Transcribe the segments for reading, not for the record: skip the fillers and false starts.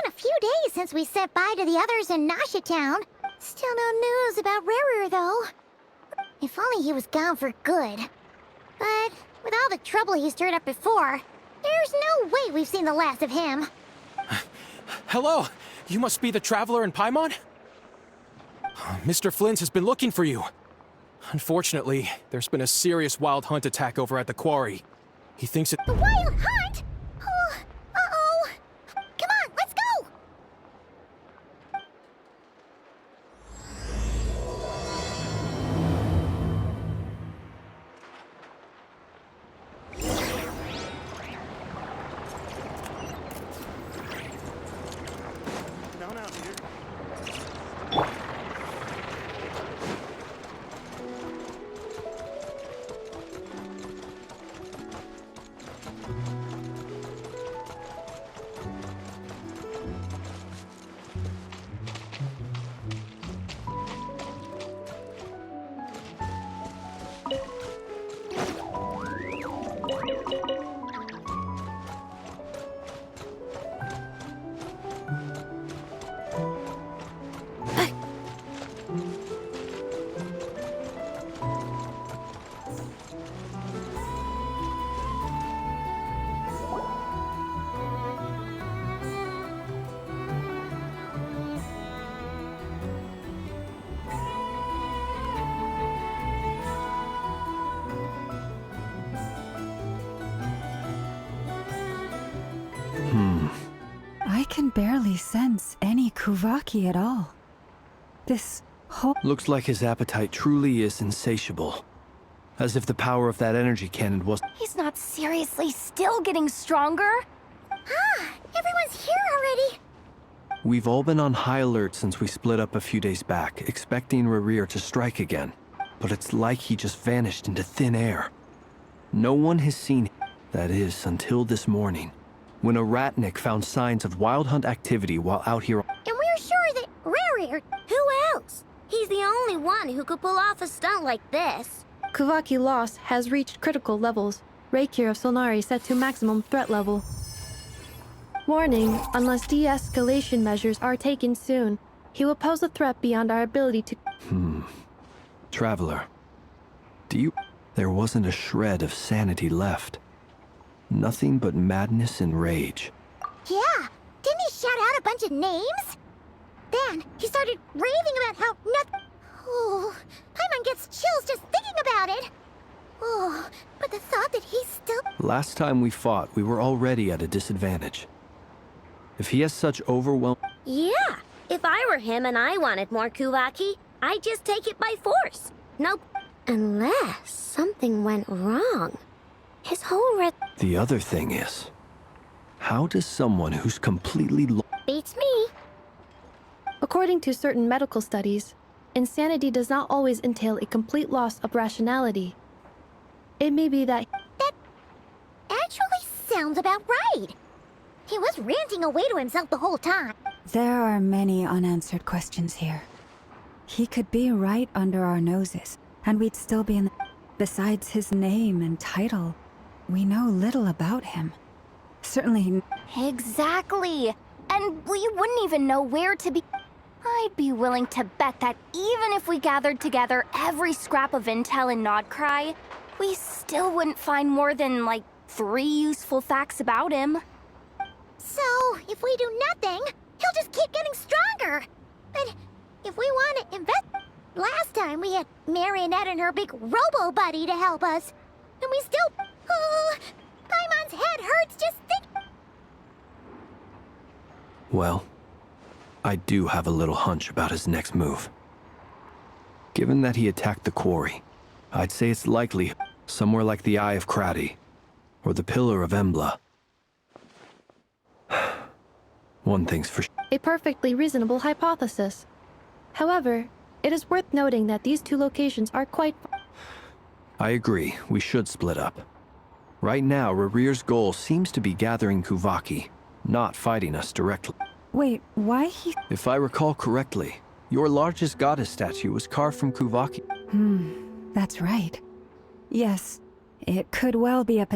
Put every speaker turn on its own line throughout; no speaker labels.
been a few days since we said bye to the others in Nasha Town. Still no news about Ruru, though. If only he was gone for good. But with all the trouble he stirred up before, there's no way we've seen the last of him.
Hello! You must be the traveler in Paimon? Mr. Flynn has been looking for you. Unfortunately, there's been a serious wild hunt attack over at the quarry. He thinks it—
The wild hunt? Oh, uh-oh. Come on, let's go!
Down out here.
I can barely sense any Kuvaki at all. This whole—
Looks like his appetite truly is insatiable. As if the power of that energy cannon was—
He's not seriously still getting stronger?
Ah, everyone's here already.
We've all been on high alert since we split up a few days back, expecting Rerir to strike again. But it's like he just vanished into thin air. No one has seen him. That is, until this morning, when a ratnik found signs of wild hunt activity while out here.
And we're sure that Rary—
Who else? He's the only one who could pull off a stunt like this.
Kuvaki loss has reached critical levels. Reikir of Solnari set to maximum threat level. Warning, unless de-escalation measures are taken soon, he will pose a threat beyond our ability to—
Traveler, do you— There wasn't a shred of sanity left. Nothing but madness and rage.
Yeah, didn't he shout out a bunch of names? Then he started raving about how Oh, Paimon gets chills just thinking about it. Oh, but the thought that he's still—
Last time we fought, we were already at a disadvantage. If he has such overwhelm—
Yeah, if I were him and I wanted more Kuvaki, I'd just take it by force. Nope. Unless something went wrong. His whole
The other thing is, how does someone who's completely
beats me.
According to certain medical studies, insanity does not always entail a complete loss of rationality. It may be that—
That actually sounds about right. He was ranting away to himself the whole time.
There are many unanswered questions here. He could be right under our noses, and we'd still be in the— Besides his name and title, we know little about him. Certainly—
Exactly. And we wouldn't even know where to be— I'd be willing to bet that even if we gathered together every scrap of intel in Nodcry, we still wouldn't find more than, like, 3 useful facts about him.
So, if we do nothing, he'll just keep getting stronger. But if we want to invest— Last time we had Marionette and her big robo-buddy to help us. And we still— Paimon's head hurts just think—
Well, I do have a little hunch about his next move. Given that he attacked the quarry, I'd say it's likely somewhere like the Eye of Krati, or the Pillar of Embla. One thing's for sure.
a perfectly reasonable hypothesis. However, it is worth noting that these 2 locations are quite—
I agree, we should split up. Right now, Rerir's goal seems to be gathering Kuvaki, not fighting us directly.
Wait, why he—
If I recall correctly, your largest goddess statue was carved from Kuvaki.
That's right. Yes, it could well be a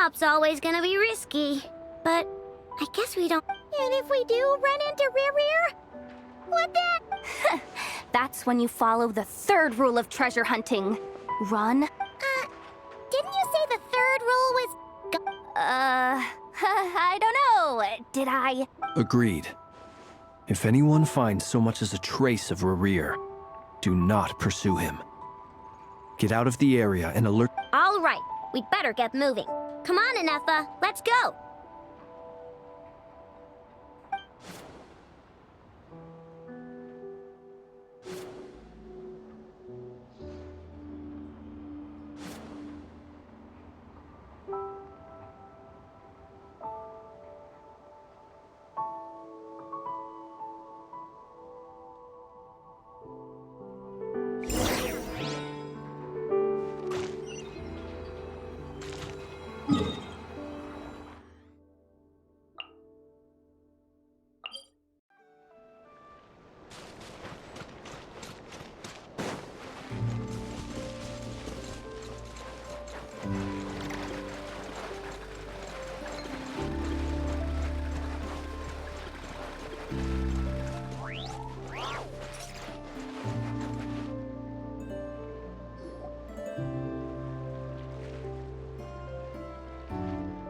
Stop's always gonna be risky. But I guess we don't.
And if we do run into Rear, what then?
That's when you follow the third rule of treasure hunting. Run.
Didn't you say the third rule was
I don't know. Did I?
Agreed. If anyone finds so much as a trace of Rerir, do not pursue him. Get out of the area and alert.
All right, we'd better get moving. Come on, Ineffa, let's go.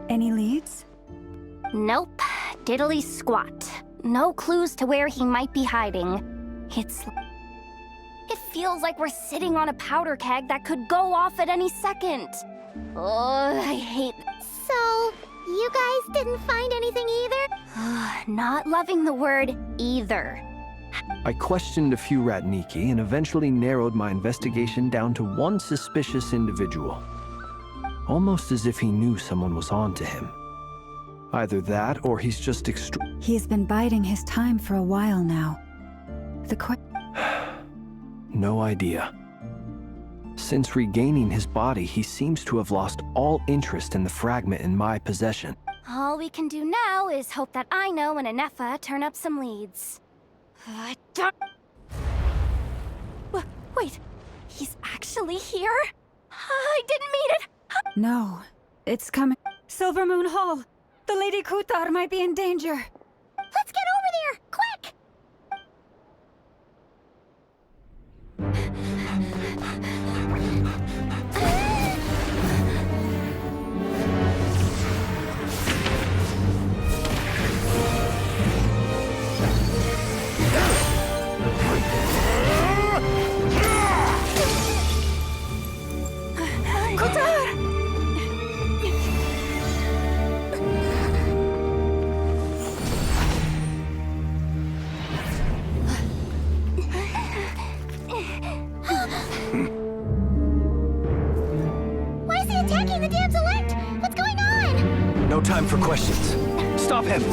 Any leads?
Nope. Diddly squat. No clues to where he might be hiding. It feels like we're sitting on a powder keg that could go off at any second. Oh, I hate
So, you guys didn't find anything either?
not loving the word either.
I questioned a few Ratniki and eventually narrowed my investigation down to one suspicious individual. Almost as if he knew someone was on to him. Either that, or he's just
He's been biding his time for a while now.
No idea. Since regaining his body, he seems to have lost all interest in the fragment in my possession.
All we can do now is hope that Ino and Ineffa turn up some leads. I don't... Wait, he's actually here? I didn't mean it!
No, it's coming. Silver Moon Hall! The Lady Kutar might be in danger!
Let's get over there, quick! Why is he attacking the damsel elect? What's going on?
No time for questions. Stop him!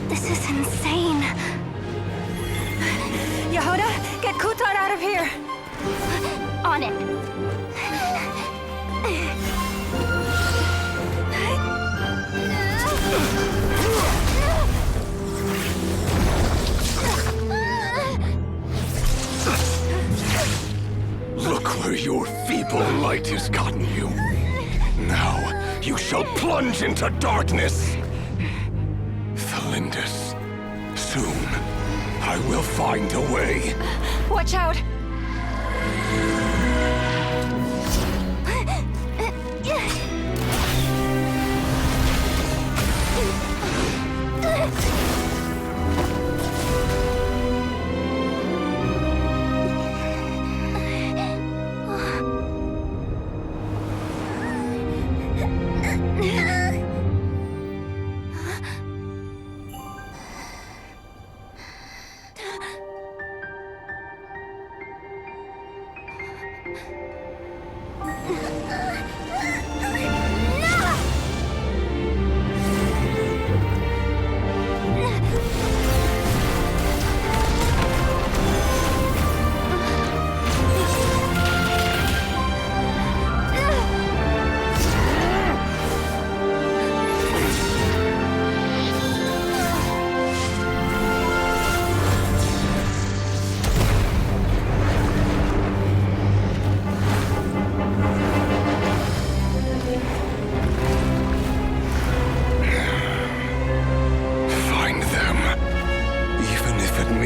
This is insane.
Yehoda, get Kutar out of here!
On it.
Look where your feeble light has gotten you. Now, you shall plunge into darkness. Felindus, soon, I will find a way.
Watch out!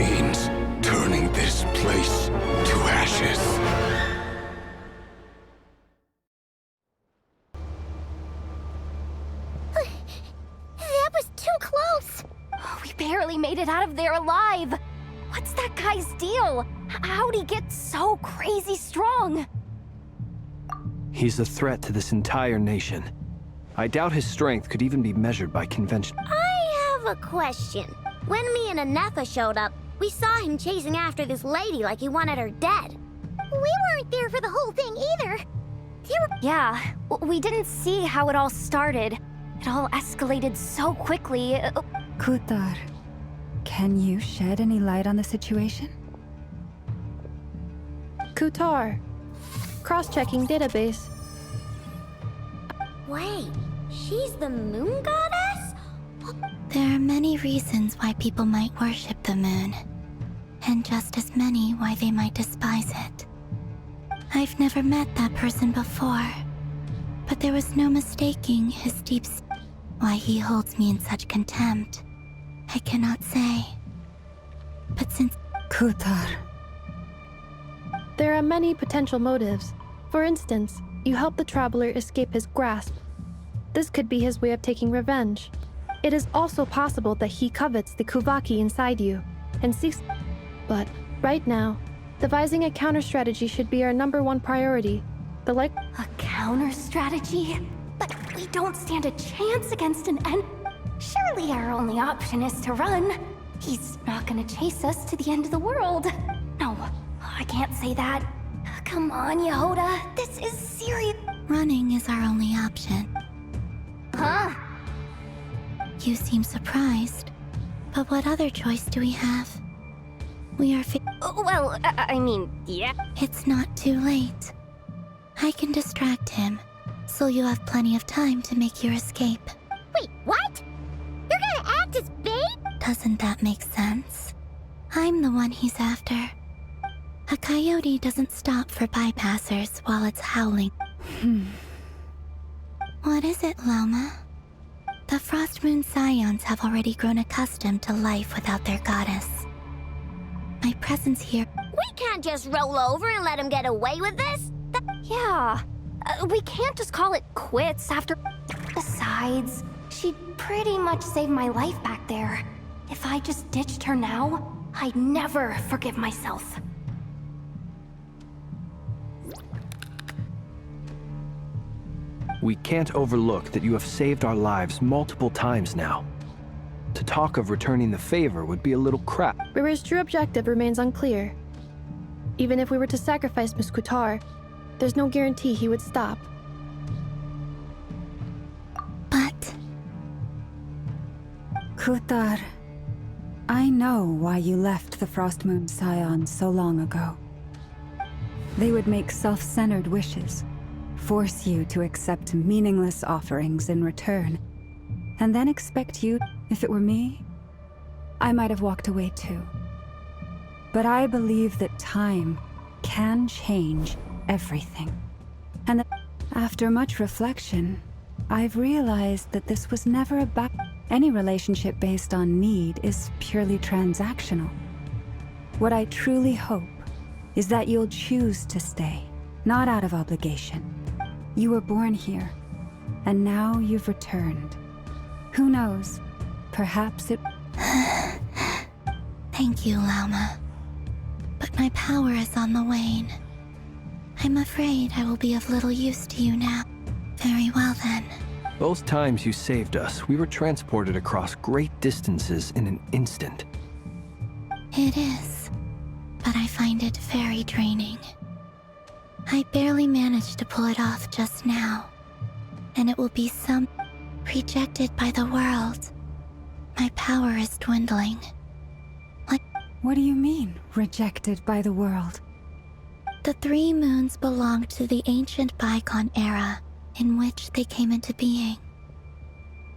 means turning this place to ashes.
That was too close.
We barely made it out of there alive. What's that guy's deal? How'd he get so crazy strong?
He's a threat to this entire nation. I doubt his strength could even be measured by convention.
I have a question. When me and Anetha showed up, we saw him chasing after this lady like he wanted her dead.
We weren't there for the whole thing either.
Yeah, we didn't see how it all started. It all escalated so quickly.
Kutar, can you shed any light on the situation?
Kutar. Cross-checking database.
Wait, she's the moon goddess?
There are many reasons why people might worship the moon, and just as many why they might despise it. I've never met that person before, but there was no mistaking his deep why he holds me in such contempt. I cannot say. But since
Kutar.
There are many potential motives. For instance, you help the traveler escape his grasp. This could be his way of taking revenge. It is also possible that he covets the Kuvaki inside you, and seeks... But, right now, devising a counter-strategy should be our #1 priority.
A counter strategy? But we don't stand a chance against an end. Surely our only option is to run. He's not gonna chase us to the end of the world. No, I can't say that. Come on, Yehoda. This is serious.
running is our only option.
Huh?
You seem surprised, but what other choice do we have? We are
Well, I mean, yeah.
It's not too late. I can distract him, so you have plenty of time to make your escape.
Wait, what? You're gonna act as bait?
Doesn't that make sense? I'm the one he's after. A coyote doesn't stop for bypassers while it's howling. What is it, Loma? The Frost Moon Scions have already grown accustomed to life without their goddess. My presence here...
We can't just roll over and let him get away with this.
Yeah. We can't just call it quits after... Besides, she pretty much saved my life back there. If I just ditched her now, I'd never forgive myself.
We can't overlook that you have saved our lives multiple times now. To talk of returning the favor would be a little crap.
River's true objective remains unclear. Even if we were to sacrifice Miss Kutar, there's no guarantee he would stop.
But...
Kutar, I know why you left the Frost Moon Scions so long ago. They would make self-centered wishes, force you to accept meaningless offerings in return, and then expect you, if it were me, I might have walked away too. But I believe that time can change everything. And that after much reflection, I've realized that this was never about... Any relationship based on need is purely transactional. What I truly hope is that you'll choose to stay, not out of obligation. You were born here, and now you've returned. Who knows? Perhaps it...
Thank you, Lauma. But my power is on the wane. I'm afraid I will be of little use to you now. Very well then.
Both times you saved us, we were transported across great distances in an instant.
It is, but I find it very draining. I barely managed to pull it off just now, and it will be rejected by the world. My power is dwindling.
What do you mean, rejected by the world?
The 3 moons belonged to the ancient bygone era in which they came into being.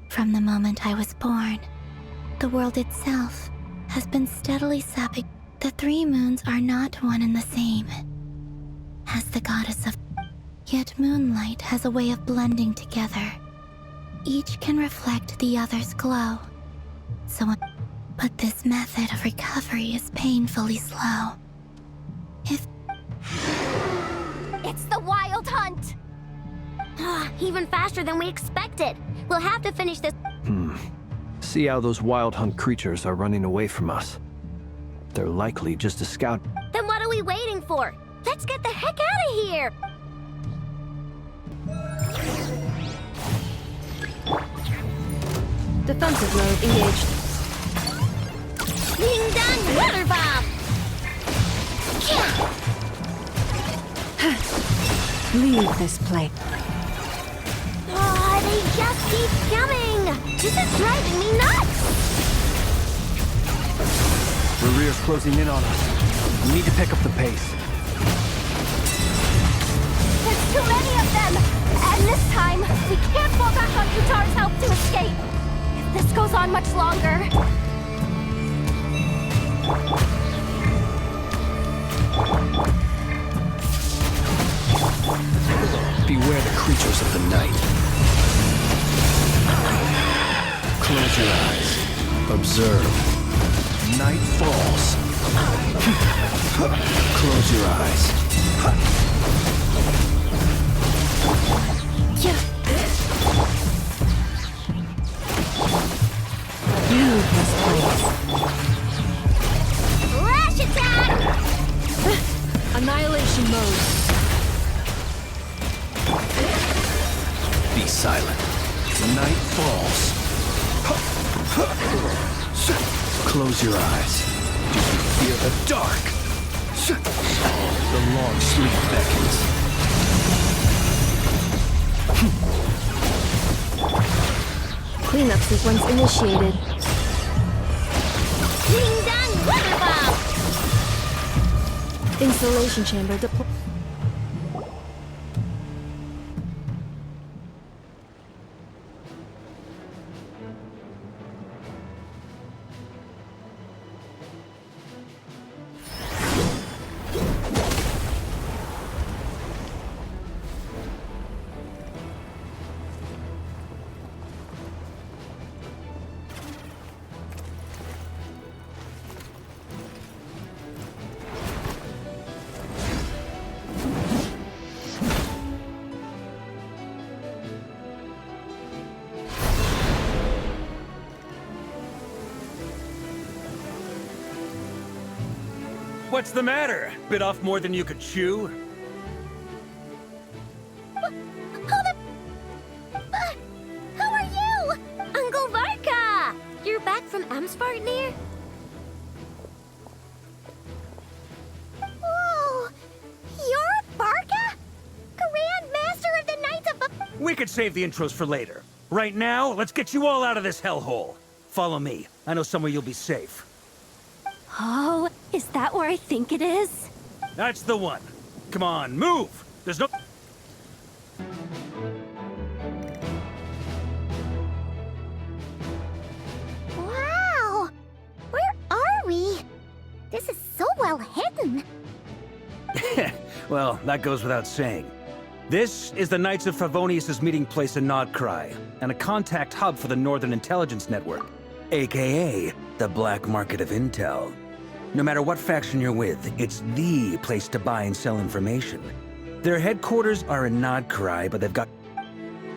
From the moment I was born, the world itself has been steadily sapping. The 3 moons are not one and the same. As the goddess of... Yet moonlight has a way of blending together. Each can reflect the other's glow. So But this method of recovery is painfully slow. If
It's the Wild Hunt!
Even faster than we expected. We'll have to finish this.
See how those wild hunt creatures are running away from us. They're likely just a scout.
Then what are we waiting for? Let's get the heck out of here!
Defensive mode engaged.
Ding dong, weather bomb!
Leave this place.
Oh, they just keep coming! This is driving me nuts!
Rerear's closing in on us. We need to pick up the pace.
There's too many of them! And this time, we can't fall back on Kutar's help to escape! If this goes on much longer...
Beware the creatures of the night. Close your eyes. Observe. Night falls. Close your eyes.
Leave this place.
Flash attack!
Annihilation mode.
Be silent. Night falls. Close your eyes. Do you fear the dark? The long sleep beckons.
Cleanup sequence initiated.
Ding dong, weather bomb!
Installation chamber deployed.
What's the matter? Bit off more than you could chew?
Who are you? Uncle Varka! You're back from Amsvartnir?
Whoa! You're Barca? Grand Master of the Knights of...
We could save the intros for later. Right now, let's get you all out of this hellhole. Follow me. I know somewhere you'll be safe.
Oh, is that where I think it is?
That's the one. Come on, move! There's no...
Wow! Where are we? This is so well hidden.
Well, that goes without saying. This is the Knights of Favonius' meeting place in Nodcry, and a contact hub for the Northern Intelligence Network, aka the Black Market of Intel. No matter what faction you're with, it's the place to buy and sell information. Their headquarters are in Nodcry, but they've got...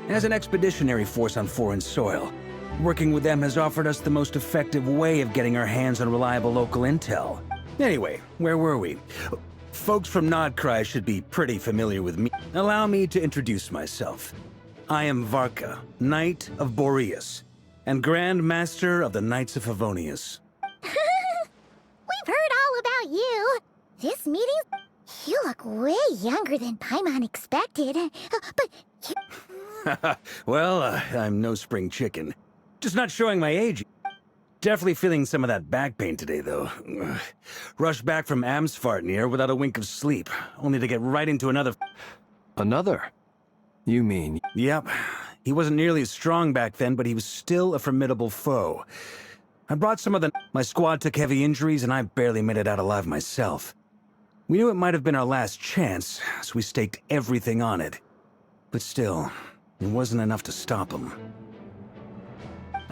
as an expeditionary force on foreign soil. Working with them has offered us the most effective way of getting our hands on reliable local intel. Anyway, where were we? Folks from Nodcry should be pretty familiar with me. Allow me to introduce myself. I am Varka, Knight of Boreas, and Grand Master of the Knights of Favonius.
We've heard all about you. This meeting... You look way younger than Paimon expected. But...
Well, I'm no spring chicken. Just not showing my age. Definitely feeling some of that back pain today, though. Rushed back from Amsvartnir without a wink of sleep, only to get right into another...
Another? You mean...
Yep. He wasn't nearly as strong back then, but he was still a formidable foe. I brought some of the... My squad took heavy injuries, and I barely made it out alive myself. We knew it might have been our last chance, so we staked everything on it. But still, it wasn't enough to stop him.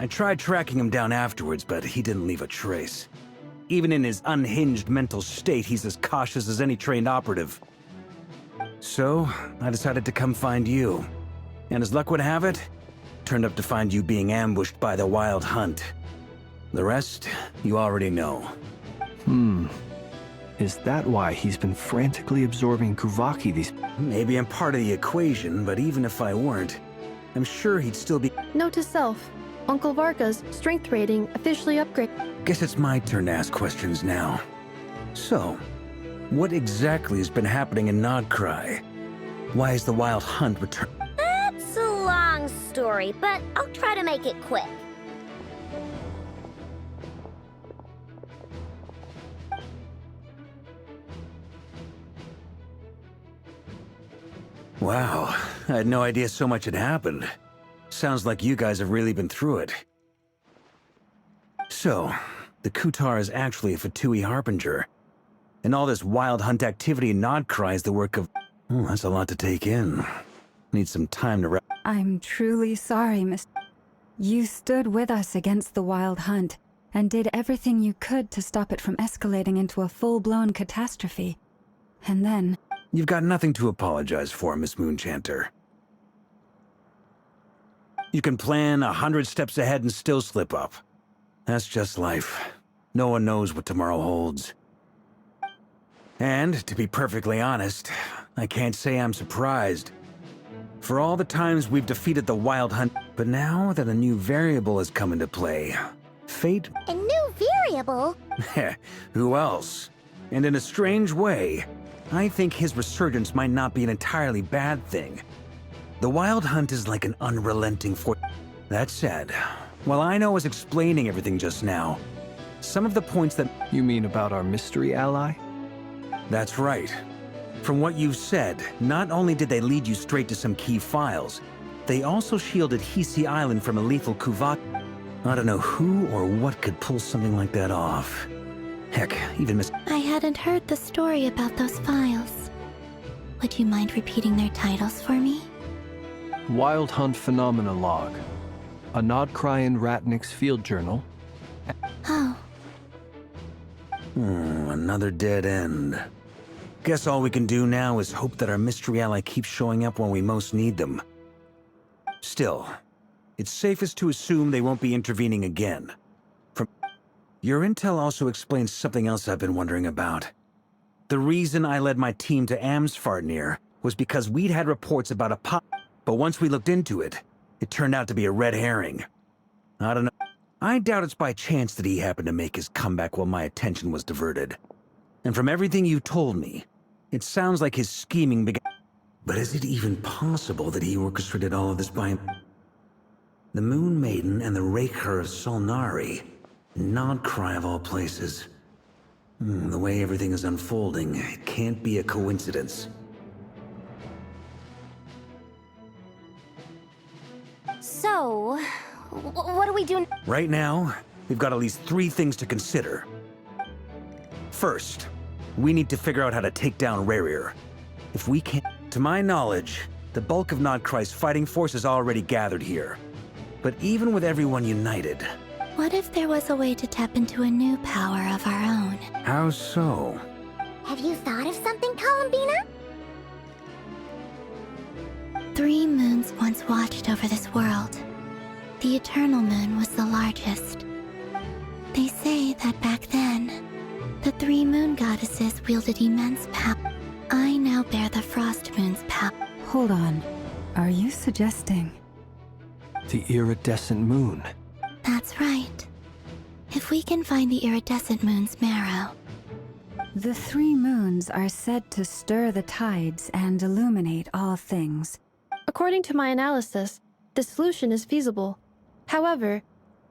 I tried tracking him down afterwards, but he didn't leave a trace. Even in his unhinged mental state, he's as cautious as any trained operative. So, I decided to come find you. And as luck would have it, turned up to find you being ambushed by the Wild Hunt. The rest, you already know.
Is that why he's been frantically absorbing Kuvaki these...
Maybe I'm part of the equation, but even if I weren't, I'm sure he'd still be...
Note to self, Uncle Varka's strength rating officially upgraded.
Guess it's my turn to ask questions now. So, what exactly has been happening in Nodcry? Why is the Wild Hunt returned?
That's a long story, but I'll try to make it quick.
Wow, I had no idea so much had happened. Sounds like you guys have really been through it. So, the Kutar is actually a Fatui Harbinger. And all this Wild Hunt activity in Nodcry is the work of... Oh, that's a lot to take in. Need some time to
I'm truly sorry, Miss. You stood with us against the Wild Hunt and did everything you could to stop it from escalating into a full-blown catastrophe. And then...
You've got nothing to apologize for, Miss Moonchanter. You can plan 100 steps ahead and still slip up. That's just life. No one knows what tomorrow holds. And, to be perfectly honest, I can't say I'm surprised. For all the times we've defeated the Wild Hunt, but now that a new variable has come into play, fate...
A new variable?
Who else? And in a strange way, I think his resurgence might not be an entirely bad thing. The Wild Hunt is like an unrelenting force. That said, while I was explaining everything just now, some of the points that...
You mean about our mystery ally?
That's right. From what you've said, not only did they lead you straight to some key files, they also shielded Hisi Island from a lethal Kuvaki. I don't know who or what could pull something like that off. Heck, even Miss...
I hadn't heard the story about those files. Would you mind repeating their titles for me?
Wild Hunt Phenomena Log. A Nodcryan Ratnik's Field Journal.
Oh,
Another dead end. Guess all we can do now is hope that our mystery ally keeps showing up when we most need them. Still, it's safest to assume they won't be intervening again. Your intel also explains something else I've been wondering about. The reason I led my team to Amsfarnir was because we'd had reports about a pop, but once we looked into it, it turned out to be a red herring. I don't know. I doubt it's by chance that he happened to make his comeback while my attention was diverted. And from everything you told me, it sounds like his scheming began. But is it even possible that he orchestrated all of this by him? The Moon Maiden and the Raker of Solnari. Nodcry of all places. The way everything is unfolding, it can't be a coincidence.
So, what do we do?
Right now, we've got at least 3 things to consider. First, we need to figure out how to take down Rerir. If we can't... To my knowledge, the bulk of Nodcry's fighting force is already gathered here. But even with everyone united...
what if there was a way to tap into a new power of our own?
How so?
Have you thought of something, Columbina?
3 moons once watched over this world. The Eternal Moon was the largest. They say that back then, the 3 moon goddesses wielded immense power. I now bear the Frost Moon's power.
Hold on. Are you suggesting...
The iridescent moon.
That's right. If we can find the iridescent moon's marrow...
The 3 moons are said to stir the tides and illuminate all things.
According to my analysis, the solution is feasible. However,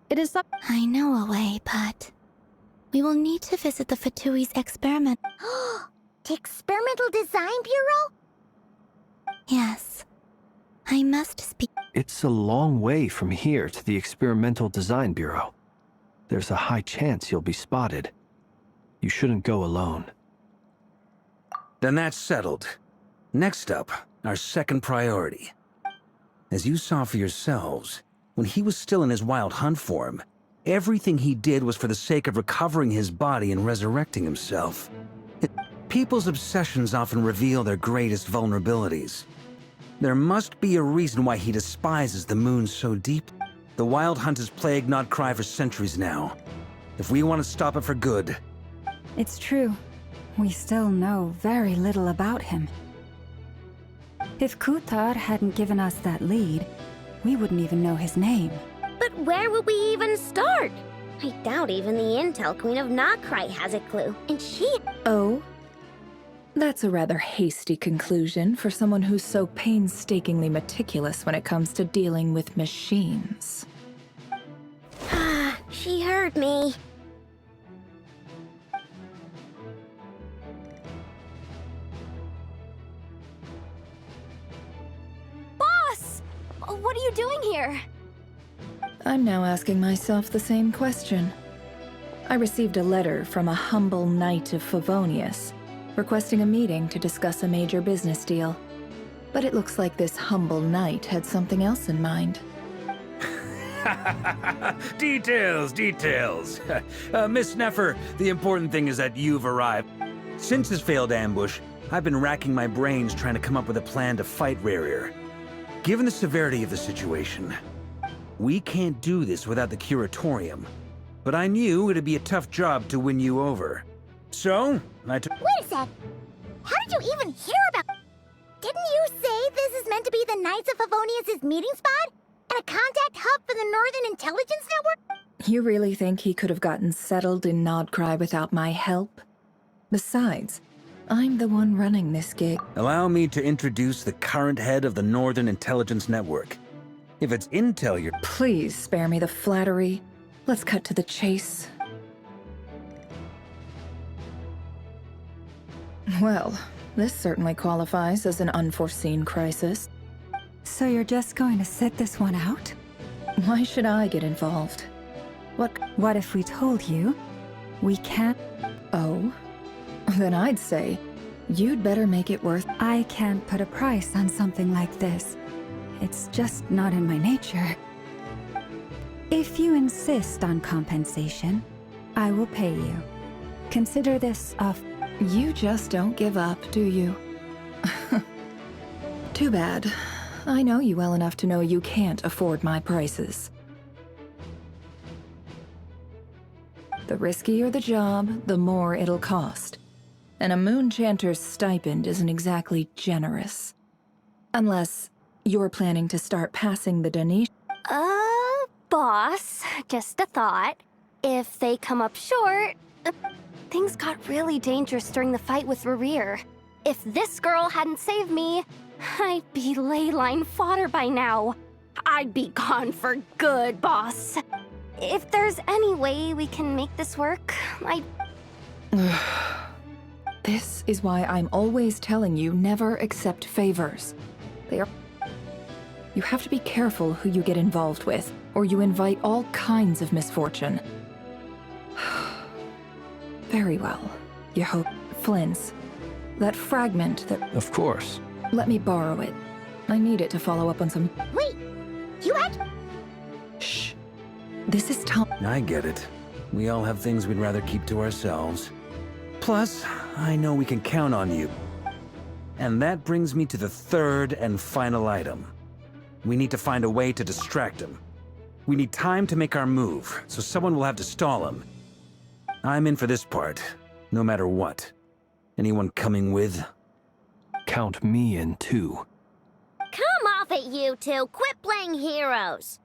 it is not...
I know a way, but... we will need to visit the Fatui's experiment...
The Experimental Design Bureau?
Yes. I must speak...
It's a long way from here to the Experimental Design Bureau. There's a high chance you'll be spotted. You shouldn't go alone.
Then that's settled. Next up, our second priority. As you saw for yourselves, when he was still in his wild hunt form, everything he did was for the sake of recovering his body and resurrecting himself. People's obsessions often reveal their greatest vulnerabilities. There must be a reason why he despises the moon so deep. The wild hunt has plagued Nodcry for centuries now. If we want to stop it for good...
It's true. We still know very little about him. If Kutar hadn't given us that lead, we wouldn't even know his name.
But where would we even start? I doubt even the Intel Queen of Nodcry has a clue. And she...
Oh? That's a rather hasty conclusion for someone who's so painstakingly meticulous when it comes to dealing with machines.
She heard me.
Boss! What are you doing here?
I'm now asking myself the same question. I received a letter from a humble knight of Favonius, requesting a meeting to discuss a major business deal. But it looks like this humble knight had something else in mind.
Details, details. Miss Neffer, the important thing is that you've arrived. Since his failed ambush, I've been racking my brains trying to come up with a plan to fight Rerir. Given the severity of the situation, we can't do this without the Curatorium. But I knew it'd be a tough job to win you over. So,
Wait a sec. How did you even hear about... Didn't you say this is meant to be the Knights of Favonius' meeting spot? And a contact hub for the Northern Intelligence Network?
You really think he could have gotten settled in Nodcry without my help? Besides, I'm the one running this gig.
Allow me to introduce the current head of the Northern Intelligence Network. If it's intel you're...
Please spare me the flattery. Let's cut to the chase. Well, this certainly qualifies as an unforeseen crisis.
So you're just going to sit this one out?
Why should I get involved?
What if we told you we can't...
Oh? Then I'd say, you'd better make it worth...
I can't put a price on something like this. It's just not in my nature. If you insist on compensation, I will pay you. Consider this off.
You just don't give up, do you? Too bad. I know you well enough to know you can't afford my prices. The riskier the job, the more it'll cost. And a Moonchanter's stipend isn't exactly generous. Unless you're planning to start passing the donation.
Boss, just a thought. If they come up short... things got really dangerous during the fight with Rerir. If this girl hadn't saved me, I'd be ley line fodder by now. I'd be gone for good, boss. If there's any way we can make this work, I'd...
This is why I'm always telling you never accept favors. They are... You have to be careful who you get involved with, or you invite all kinds of misfortune. Very well. You hope... Flynn's. That fragment that...
Of course.
Let me borrow it. I need it to follow up on some...
Wait, you had...
Shh. This is Tom...
I get it. We all have things we'd rather keep to ourselves. Plus, I know we can count on you. And that brings me to the third and final item. We need to find a way to distract him. We need time to make our move, so someone will have to stall him. I'm in for this part, no matter what. Anyone coming with?
Count me in too.
Come off it, you two. Quit playing heroes.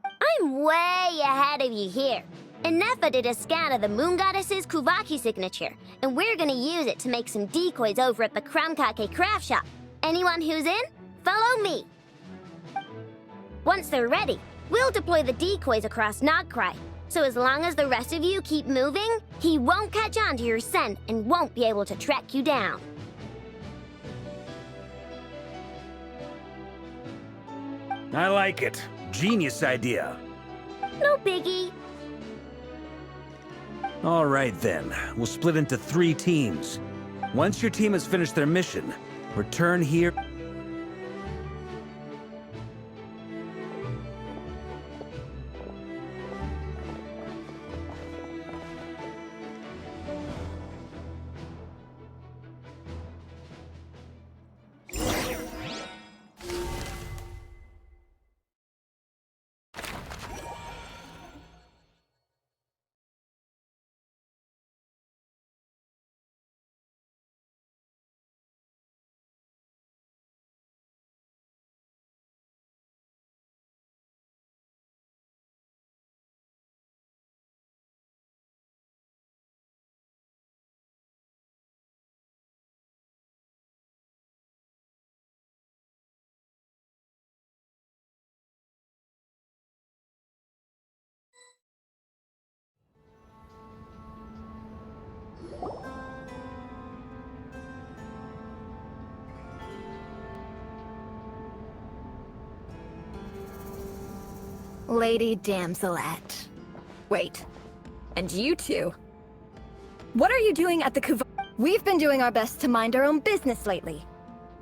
I'm way ahead of you here. And Nefa did a scan of the Moon Goddess's Kuvaki signature, and we're gonna use it to make some decoys over at the Kramkake craft shop. Anyone who's in, follow me. Once they're ready, we'll deploy the decoys across Nodcry. So as long as the rest of you keep moving, he won't catch on to your scent and won't be able to track you down.
I like it. Genius idea.
No biggie.
All right then, we'll split into 3 teams. Once your team has finished their mission, return here.
Lady Damselette. Wait. And you two? What are you doing at the Kuva? We've been doing our best to mind our own business lately.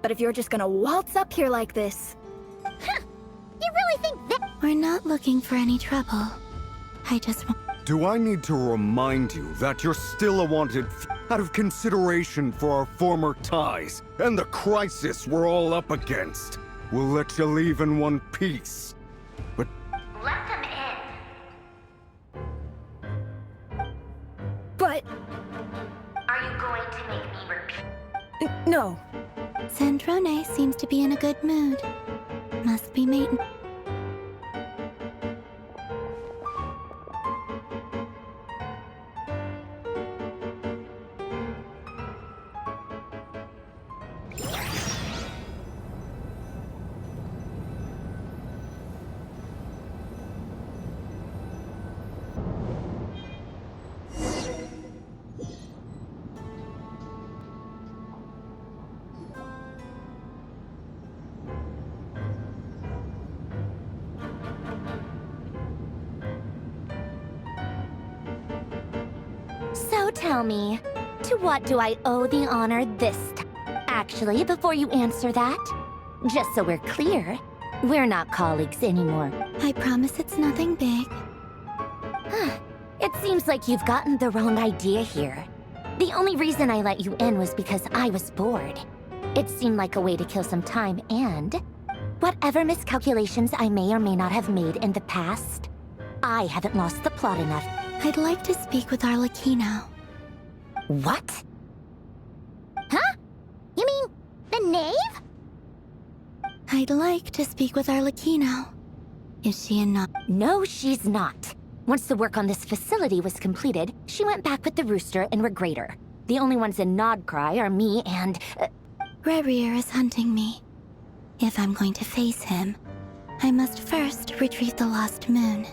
But if you're just gonna waltz up here like this...
Huh. You really think that...
We're not looking for any trouble. I just want...
Do I need to remind you that you're still a wanted out of consideration for our former ties and the crisis we're all up against? We'll let you leave in one piece. But...
Let them in.
But...
Are you going to make me repeat?
No.
Sandrone seems to be in a good mood. Must be mate.
So tell me, to what do I owe the honor this time? Actually, before you answer that, just so we're clear, we're not colleagues anymore.
I promise it's nothing big.
It seems like you've gotten the wrong idea here. The only reason I let you in was because I was bored. It seemed like a way to kill some time and... whatever miscalculations I may or may not have made in the past, I haven't lost the plot enough.
I'd like to speak with Arlecchino.
What?
Huh? You mean the knave?
I'd like to speak with Arlecchino. Is she in not?
No, she's not. Once the work on this facility was completed, she went back with the Rooster and Regrator. The only ones in Nodcry are me and...
Rerir is hunting me. If I'm going to face him, I must first retrieve the lost moon.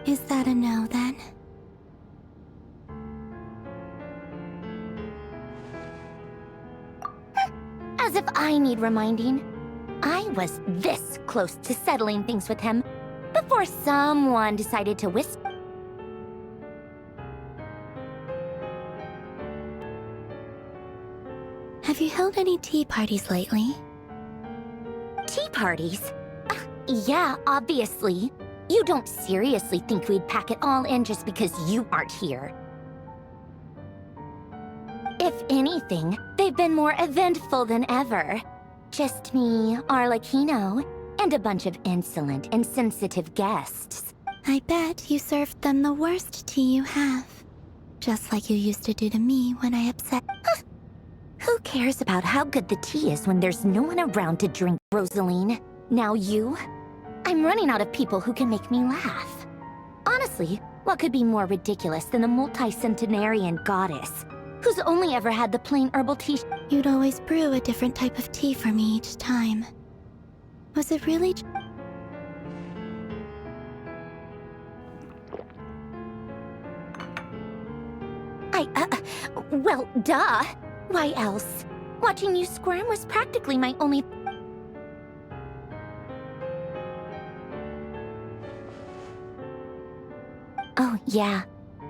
Is that a no, then?
As if I need reminding. I was this close to settling things with him before someone decided to whisper.
Have you held any tea parties lately?
Tea parties? Yeah, obviously. You don't seriously think we'd pack it all in just because you aren't here. If anything, they've been more eventful than ever. Just me, Arlecchino, and a bunch of insolent and sensitive guests.
I bet you served them the worst tea you have. Just like you used to do to me when I upset...
Who cares about how good the tea is when there's no one around to drink, Rosaline? Now you? I'm running out of people who can make me laugh. Honestly, what could be more ridiculous than a multi-centenarian goddess who's only ever had the plain herbal tea?
You'd always brew a different type of tea for me each time. Was it really...
Well, duh. Why else? Watching you squirm was practically my only... Oh, yeah.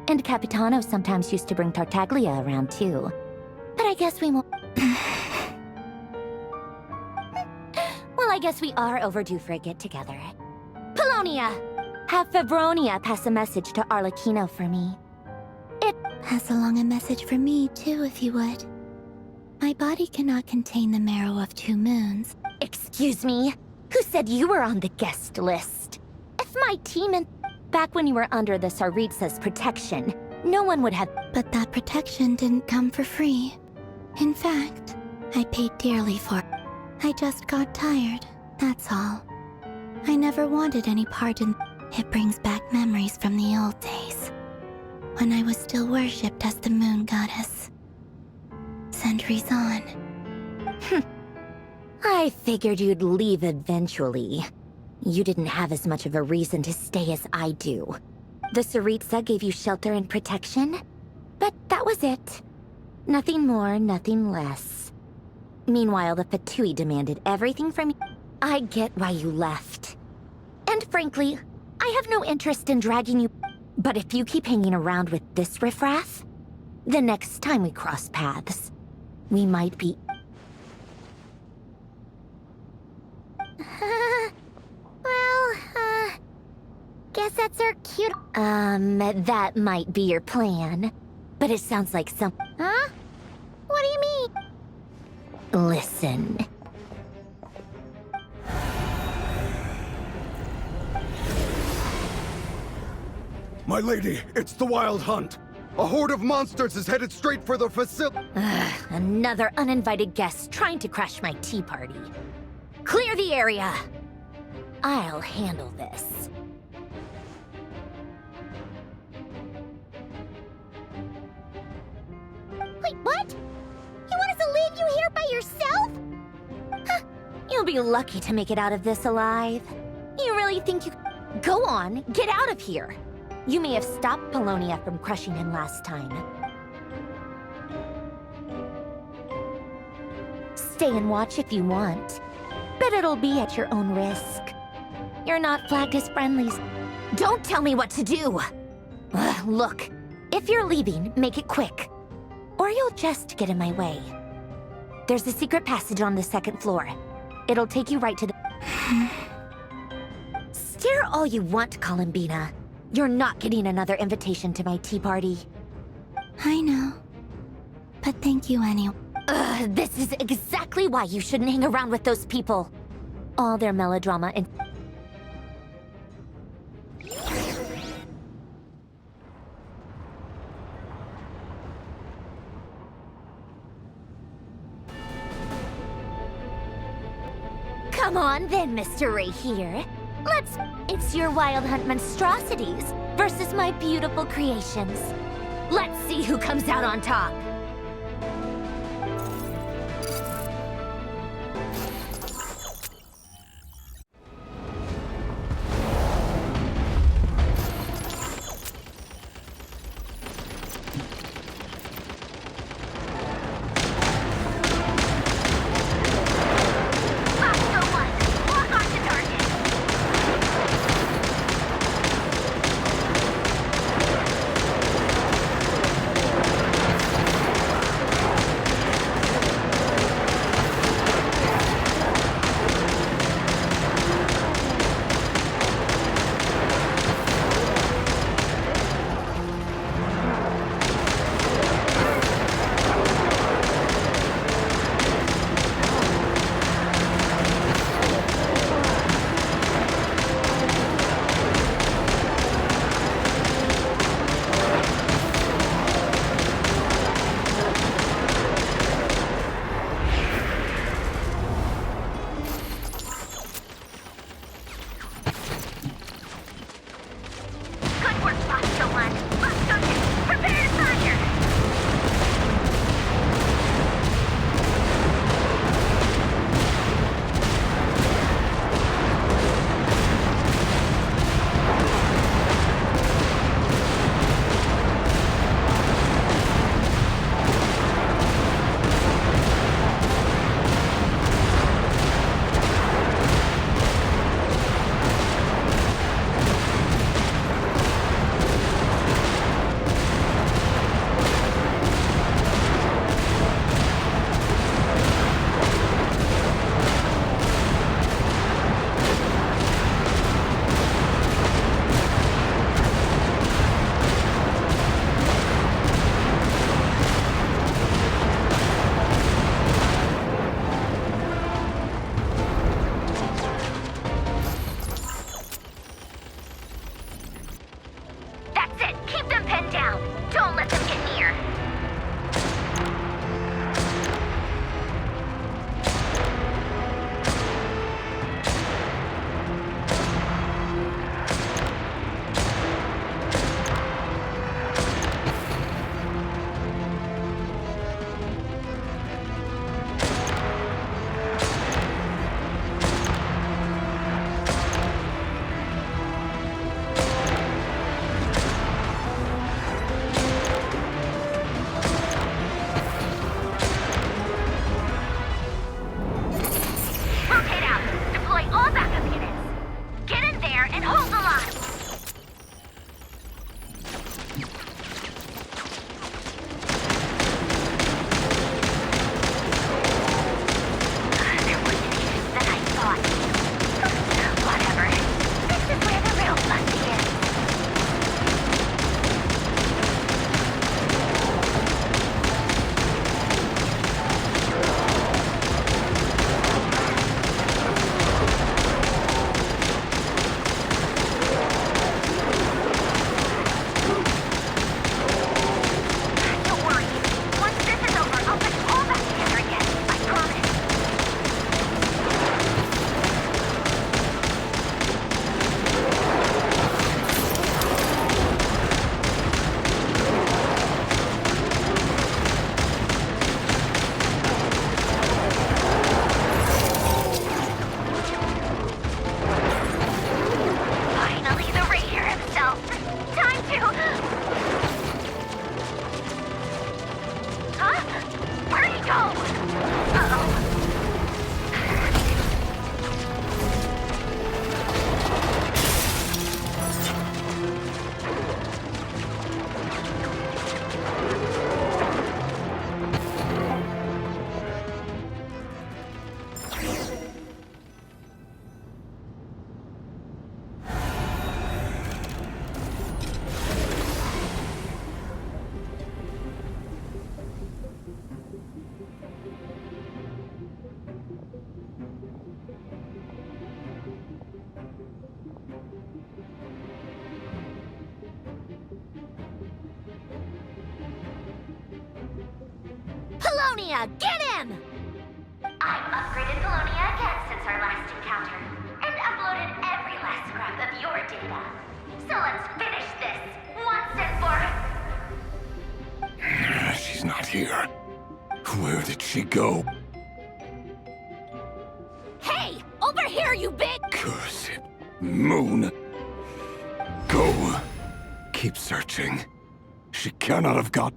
And Capitano sometimes used to bring Tartaglia around, too. But I guess we won't... Well, I guess we are overdue for a get-together. Polonia! Have Febronia pass a message to Arlecchino for me.
Pass along a message for me, too, if you would. My body cannot contain the marrow of 2 moons.
Excuse me? Who said you were on the guest list? If my team and... Back when you were under the Tsaritsa's protection, no one would have...
But that protection didn't come for free. In fact, I paid dearly for it. I just got tired, that's all. I never wanted any part in... It brings back memories from the old days. When I was still worshipped as the moon goddess. Centuries on.
I figured you'd leave eventually. You didn't have as much of a reason to stay as I do.
The Tsaritsa gave you shelter and protection, but that was it. Nothing more, nothing less. Meanwhile, the Fatui demanded everything from you. I get why you left. And frankly, I have no interest in dragging you. But if you keep hanging around with this riffraff, the next time we cross paths, we might be... Guess that's our cute... that might be your plan. But it sounds like some... Huh? What do you mean? Listen.
My lady, it's the Wild Hunt. A horde of monsters is headed straight for the facility.
Another uninvited guest trying to crash my tea party. Clear the area. I'll handle this. Wait, what? You want us to leave you here by yourself? Huh. You'll be lucky to make it out of this alive. You really think you... Go on, get out of here. You may have stopped Polonia from crushing him last time. Stay and watch if you want, but it'll be at your own risk. You're not flagged as friendlies. Don't tell me what to do! Look, if you're leaving, make it quick. Or you'll just get in my way. There's a secret passage on the second floor. It'll take you right to the... Stare all you want, Columbina. You're not getting another invitation to my tea party.
I know. But thank you anyway.
This is exactly why you shouldn't hang around with those people. All their melodrama and... Come on then, Mr. Ray here. Let's... It's your Wild Hunt monstrosities versus my beautiful creations. Let's see who comes out on top.
Felonia, get him!
I've upgraded Felonia again since our last encounter, and uploaded every last scrap of your data. So let's finish this, once and for...
She's not here. Where did she go?
Hey, over here, you bitch!
Curse it. Moon. Go. Keep searching. She cannot have got...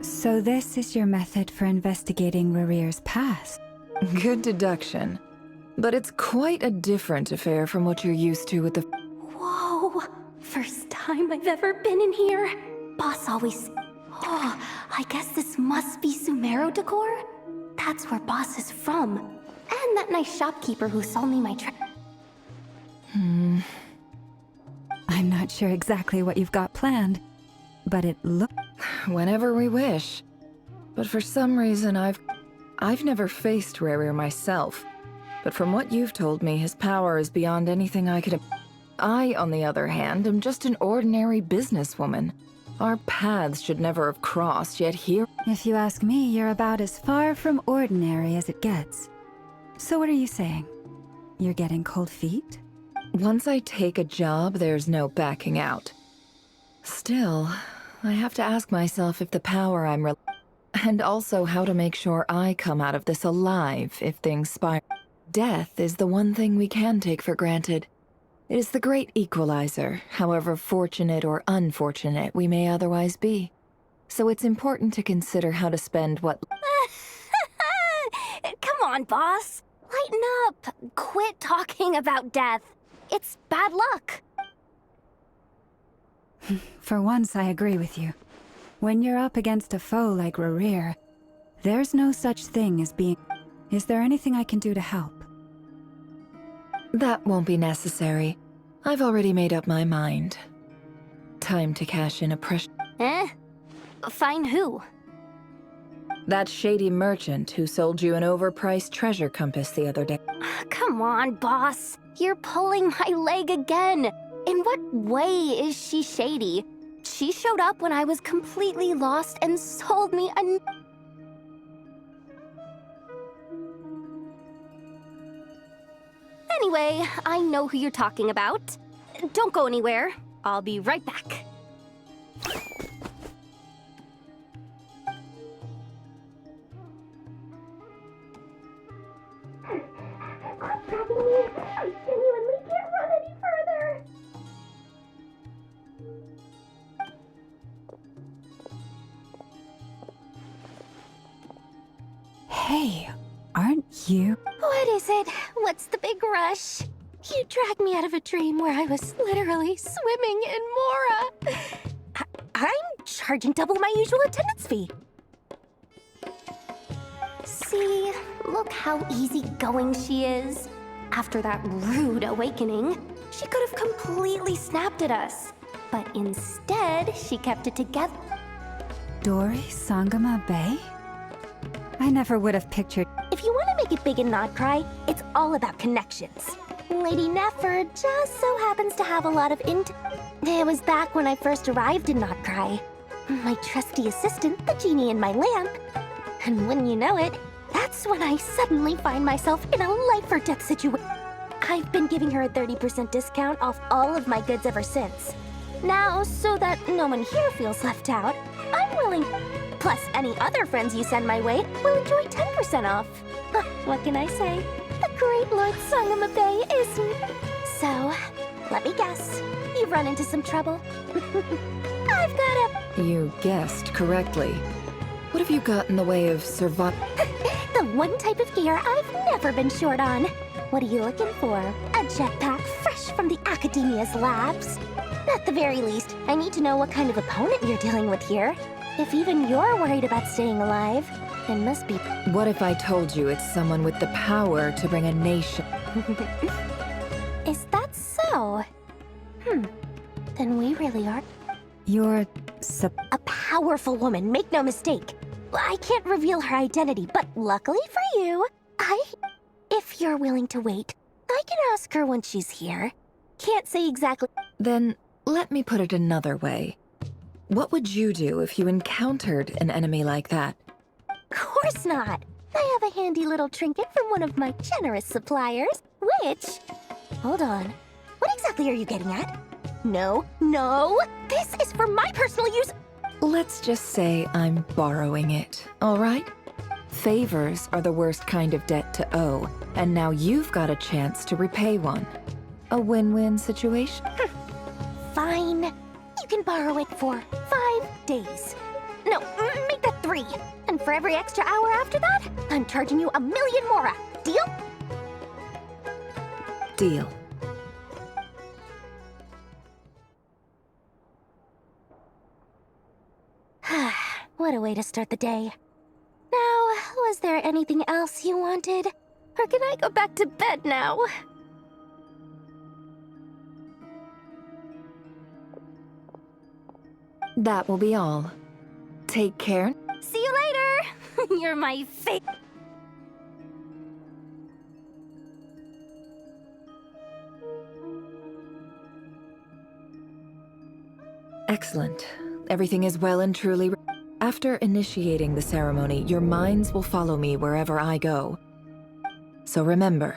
So this is your method for investigating Rarir's past?
Good deduction. But it's quite a different affair from what you're used to with the...
Whoa! First time I've ever been in here. Boss always... Oh, I guess this must be Sumero decor? That's where Boss is from. And that nice shopkeeper who sold me my
I'm not sure exactly what you've got planned, but it looks...
Whenever we wish. But for some reason, I've never faced Rarir myself. But from what you've told me, his power is beyond anything I could... I, on the other hand, am just an ordinary businesswoman. Our paths should never have crossed, yet here...
If you ask me, you're about as far from ordinary as it gets. So what are you saying? You're getting cold feet?
Once I take a job, there's no backing out. Still, I have to ask myself if the power I'm and also how to make sure I come out of this alive if things spiral. Death is the one thing we can take for granted. It is the great equalizer, however fortunate or unfortunate we may otherwise be. So it's important to consider how to spend what...
Come on, boss. Lighten up. Quit talking about death. It's bad luck.
For once, I agree with you. When you're up against a foe like Rarir, there's no such thing as being... Is there anything I can do to help?
That won't be necessary. I've already made up my mind. Time to cash in a precious...
Find who?
That shady merchant who sold you an overpriced treasure compass the other day.
Come on, boss. You're pulling my leg again. In what way is she shady? She showed up when I was completely lost and sold me a... Anyway, I know who you're talking about. Don't go anywhere. I'll be right back. Quit dragging me. I genuinely can't run any further.
Hey, aren't you...
What is it? What's the big rush? You dragged me out of a dream where I was literally swimming in Mora. I'm charging double my usual attendance fee. See, look how easygoing she is. After that rude awakening, she could have completely snapped at us. But instead, she kept it together.
Dori Sangama Bay? I never would have pictured...
If you want to make it big in Nodcry, it's all about connections. Lady Nefer just so happens to have a lot of It was back when I first arrived in Nodcry. My trusty assistant, the genie in my lamp. And wouldn't you know it, that
That's when I suddenly find myself in a life-or-death situation. I've been giving her a 30% discount off all of my goods ever since. Now, so that no one here feels left out, I'm willing. Plus, any other friends you send my way will enjoy 10% off. What can I say? The great Lord Sangama Bay is... So, let me guess. You've run into some trouble. I've got a...
You guessed correctly. What have you got in the way of survival?
The one type of gear I've never been short on. What are you looking for? A jetpack fresh from the Academia's labs? At the very least, I need to know what kind of opponent you're dealing with here. If even you're worried about staying alive, it must be...
What if I told you it's someone with the power to bring a nation?
Is that so? Then we really are...
You're...
a powerful woman, make no mistake. I can't reveal her identity, but luckily for you, if you're willing to wait, I can ask her when she's here. Can't say exactly...
Then, let me put it another way. What would you do if you encountered an enemy like that?
Of course not! I have a handy little trinket from one of my generous suppliers, which... Hold on. What exactly are you getting at? No, this is for my personal use.
Let's just say I'm borrowing it, all right? Favors are the worst kind of debt to owe, and now you've got a chance to repay one. A win-win situation.
Fine. You can borrow it for 5 days. No, make that 3. And for every extra hour after that, I'm charging you 1,000,000 mora. Deal?
Deal.
What a way to start the day. Now, was there anything else you wanted? Or can I go back to bed now?
That will be all. Take care.
See you later! You're my favorite.
Excellent. Everything is well and truly... After initiating the ceremony, your minds will follow me wherever I go. So remember,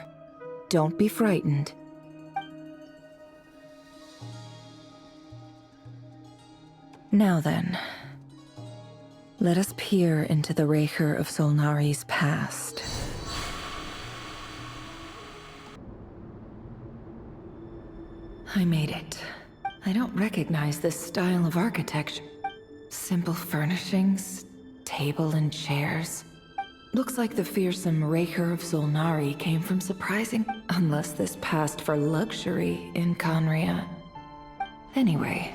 don't be frightened. Now then, let us peer into the Raker of Solnari's past. I made it. I don't recognize this style of architecture. Simple furnishings, table and chairs. Looks like the fearsome Raker of Solnari came from surprising... Unless this passed for luxury in Conria. Anyway...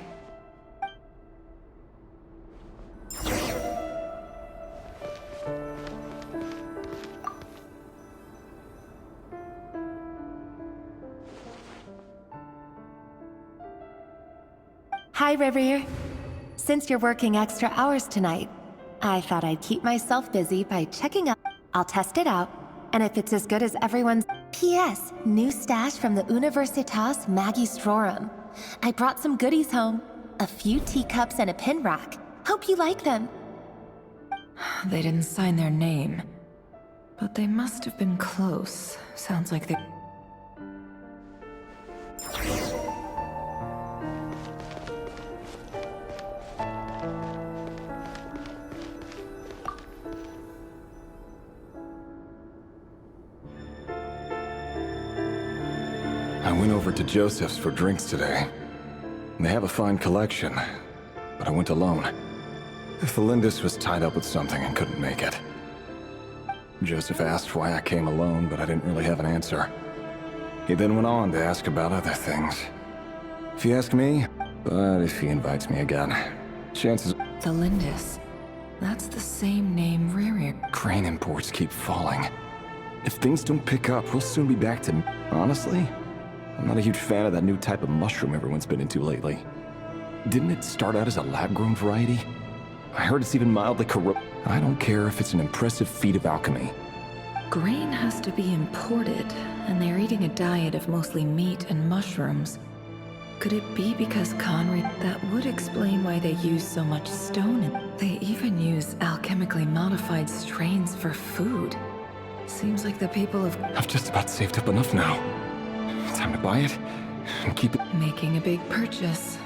Hi, Rivier. Since you're working extra hours tonight, I thought I'd keep myself busy by checking up. I'll test it out, and if it's as good as everyone's... P.S. New stash from the Universitas Magistrorum. I brought some goodies home. A few teacups and a pin rack. Hope you like them.
They didn't sign their name. But they must have been close. Sounds like they...
I went over to Joseph's for drinks today. They have a fine collection, but I went alone. Felindis was tied up with something and couldn't make it. Joseph asked why I came alone, but I didn't really have an answer. He then went on to ask about other things. If you ask me, but if he invites me again, chances...
Felindis. That's the same name Riri...
Crane imports keep falling. If things don't pick up, we'll soon be back to... Honestly, I'm not a huge fan of that new type of mushroom everyone's been into lately. Didn't it start out as a lab-grown variety? I heard it's even mildly I don't care if it's an impressive feat of alchemy.
Grain has to be imported, and they're eating a diet of mostly meat and mushrooms. Could it be because Conry... That would explain why they use so much stone, and they even use alchemically modified strains for food. Seems like the people of
I've just about saved up enough now. Time to buy it and keep it.
making a big purchase.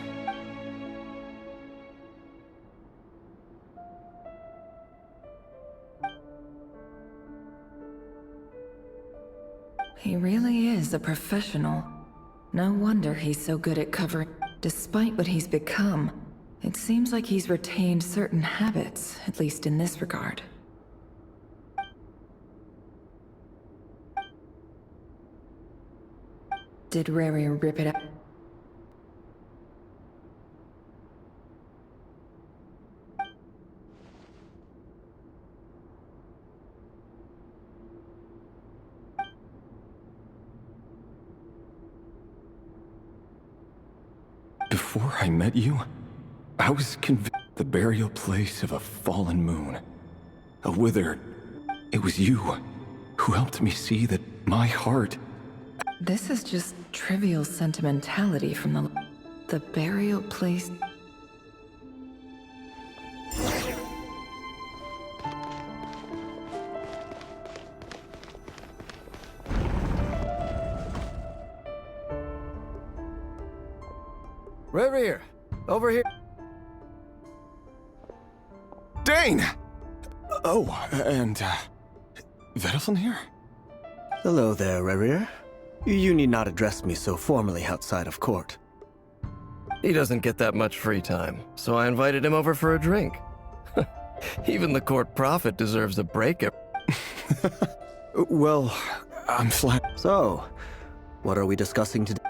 He really is a professional. No wonder he's so good at covering. Despite what he's become, it seems like he's retained certain habits, at least in this regard. Did Rary rip it out?
Before I met you, I was convinced the burial place of a fallen moon. A withered. It was you who helped me see that my heart.
This is just trivial sentimentality from the burial place.
Revere, over here.
Dane! Oh, and, Vediflin here?
Hello there, Revere. You need not address me so formally outside of court. He doesn't get that much free time, so I invited him over for a drink. Even the court prophet deserves a break.
Well, I'm flat.
So, what are we discussing today?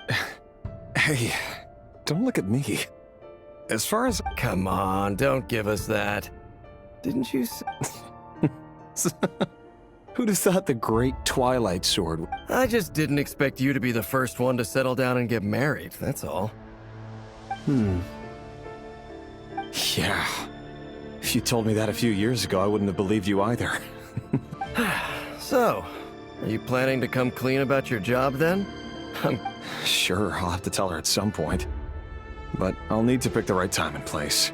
Hey, don't look at me. As far as...
Come on, don't give us that. Didn't you
Who'd have thought the great Twilight Sword...
I just didn't expect you to be the first one to settle down and get married, that's all.
Yeah. If you told me that a few years ago, I wouldn't have believed you either.
So, are you planning to come clean about your job then?
Sure, I'll have to tell her at some point. But I'll need to pick the right time and place.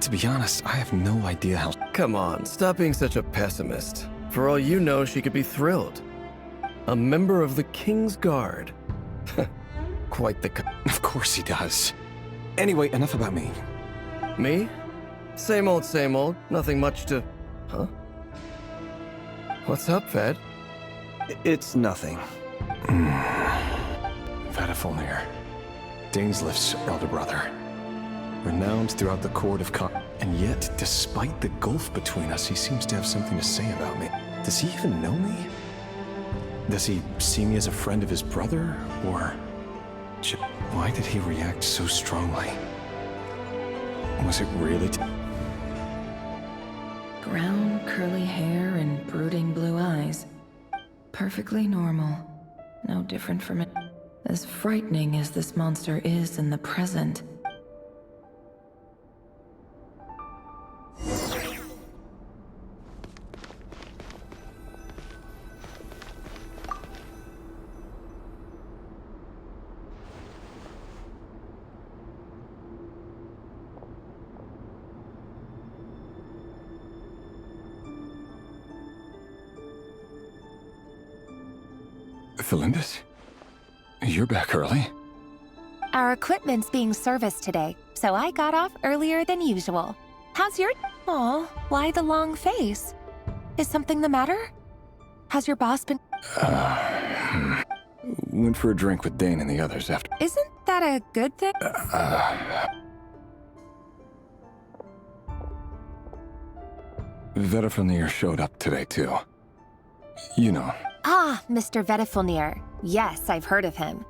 To be honest, I have no idea how...
Come on, stop being such a pessimist. For all you know, she could be thrilled. A member of the King's Guard. Quite the...
Of course he does. Anyway, enough about me.
Me? Same old, same old. Nothing much to... Huh? What's up, Ved?
It's nothing.
Vediflin, Dainsleif's elder brother. Renowned throughout the court of and yet, despite the gulf between us, he seems to have something to say about me. Does he even know me? Does he see me as a friend of his brother, or... Why did he react so strongly? Was it really...
Brown, curly hair and brooding blue eyes. Perfectly normal. No different from it. As frightening as this monster is in the present.
Felindis? You're back early?
Our equipment's being serviced today, so I got off earlier than usual. How's your... Aw, why the long face? Is something the matter? Has your boss been...
Went for a drink with Dane and the others after...
Isn't that a good thing?
Vediflin showed up today, too. You know.
Ah, Mr. Vediflin. Yes, I've heard of him.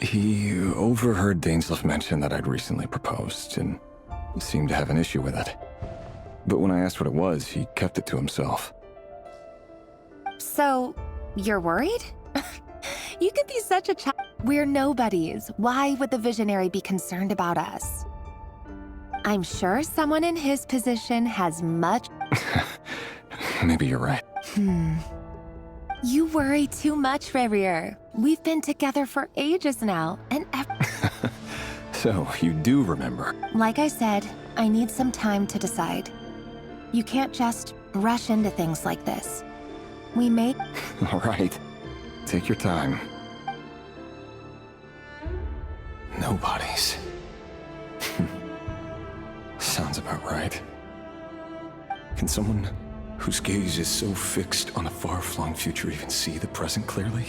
He overheard Dainsleif mention that I'd recently proposed, and seemed to have an issue with it. But when I asked what it was, he kept it to himself.
So, you're worried? You could be such a child. We're nobodies. Why would the visionary be concerned about us? I'm sure someone in his position has much...
Maybe you're right.
You worry too much, Revere. We've been together for ages now, and
So, you do remember.
Like I said, I need some time to decide. You can't just rush into things like this. we may...
All right. Take your time. No bodies. Sounds about right. Can someone whose gaze is so fixed on a far-flung future even see the present clearly?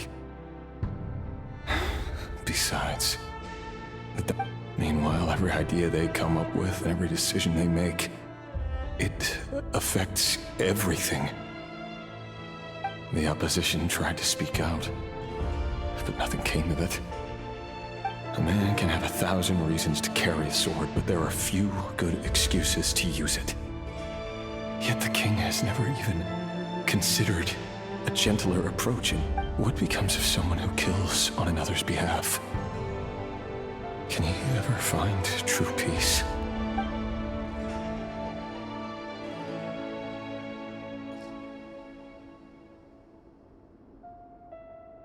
Besides, meanwhile, every idea they come up with, every decision they make, it affects everything. The opposition tried to speak out, but nothing came of it. A man can have 1,000 reasons to carry a sword, but there are few good excuses to use it. Yet the king has never even considered a gentler approach. And what becomes of someone who kills on another's behalf? Can he ever find true peace?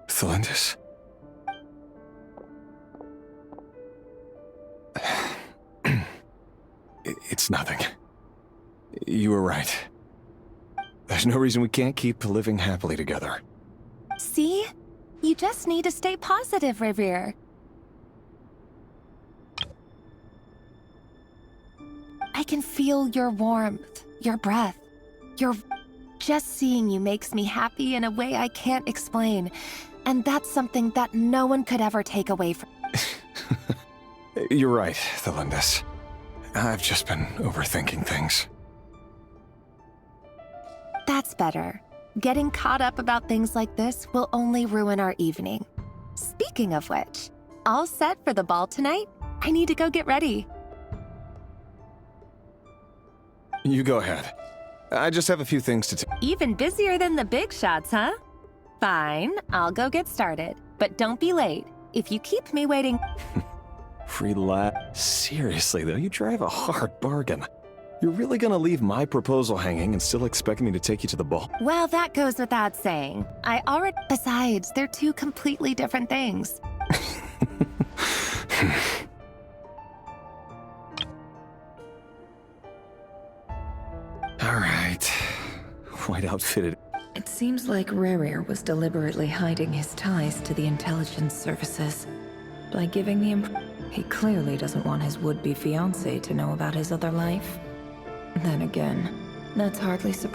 Thelindis? It's nothing. You were right. There's no reason we can't keep living happily together.
See? You just need to stay positive, Revere. I can feel your warmth, your breath, your... Just seeing you makes me happy in a way I can't explain. And that's something that no one could ever take away from...
You're right, Thelindis. I've just been overthinking things.
That's better. Getting caught up about things like this will only ruin our evening. Speaking of which, all set for the ball tonight? I need to go get ready.
You go ahead. I just have a few things to
Even busier than the big shots, huh? Fine, I'll go get started. But don't be late. If you keep me waiting...
Free lap. Seriously, though, you drive a hard bargain. You're really gonna leave my proposal hanging and still expect me to take you to the ball?
Well, that goes without saying. I already... Besides, they're two completely different things.
All right. White outfitted.
It seems like Rerir was deliberately hiding his ties to the intelligence services. By giving the he clearly doesn't want his would-be fiancé to know about his other life. Then again, that's hardly Who'd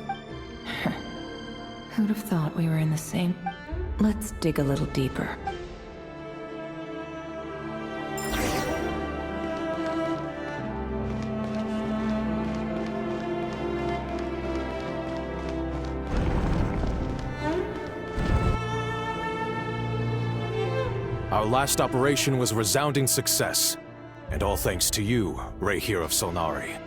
have thought we were in the same... Let's dig a little deeper.
Our last operation was a resounding success, and all thanks to you, Rehir of Solnari.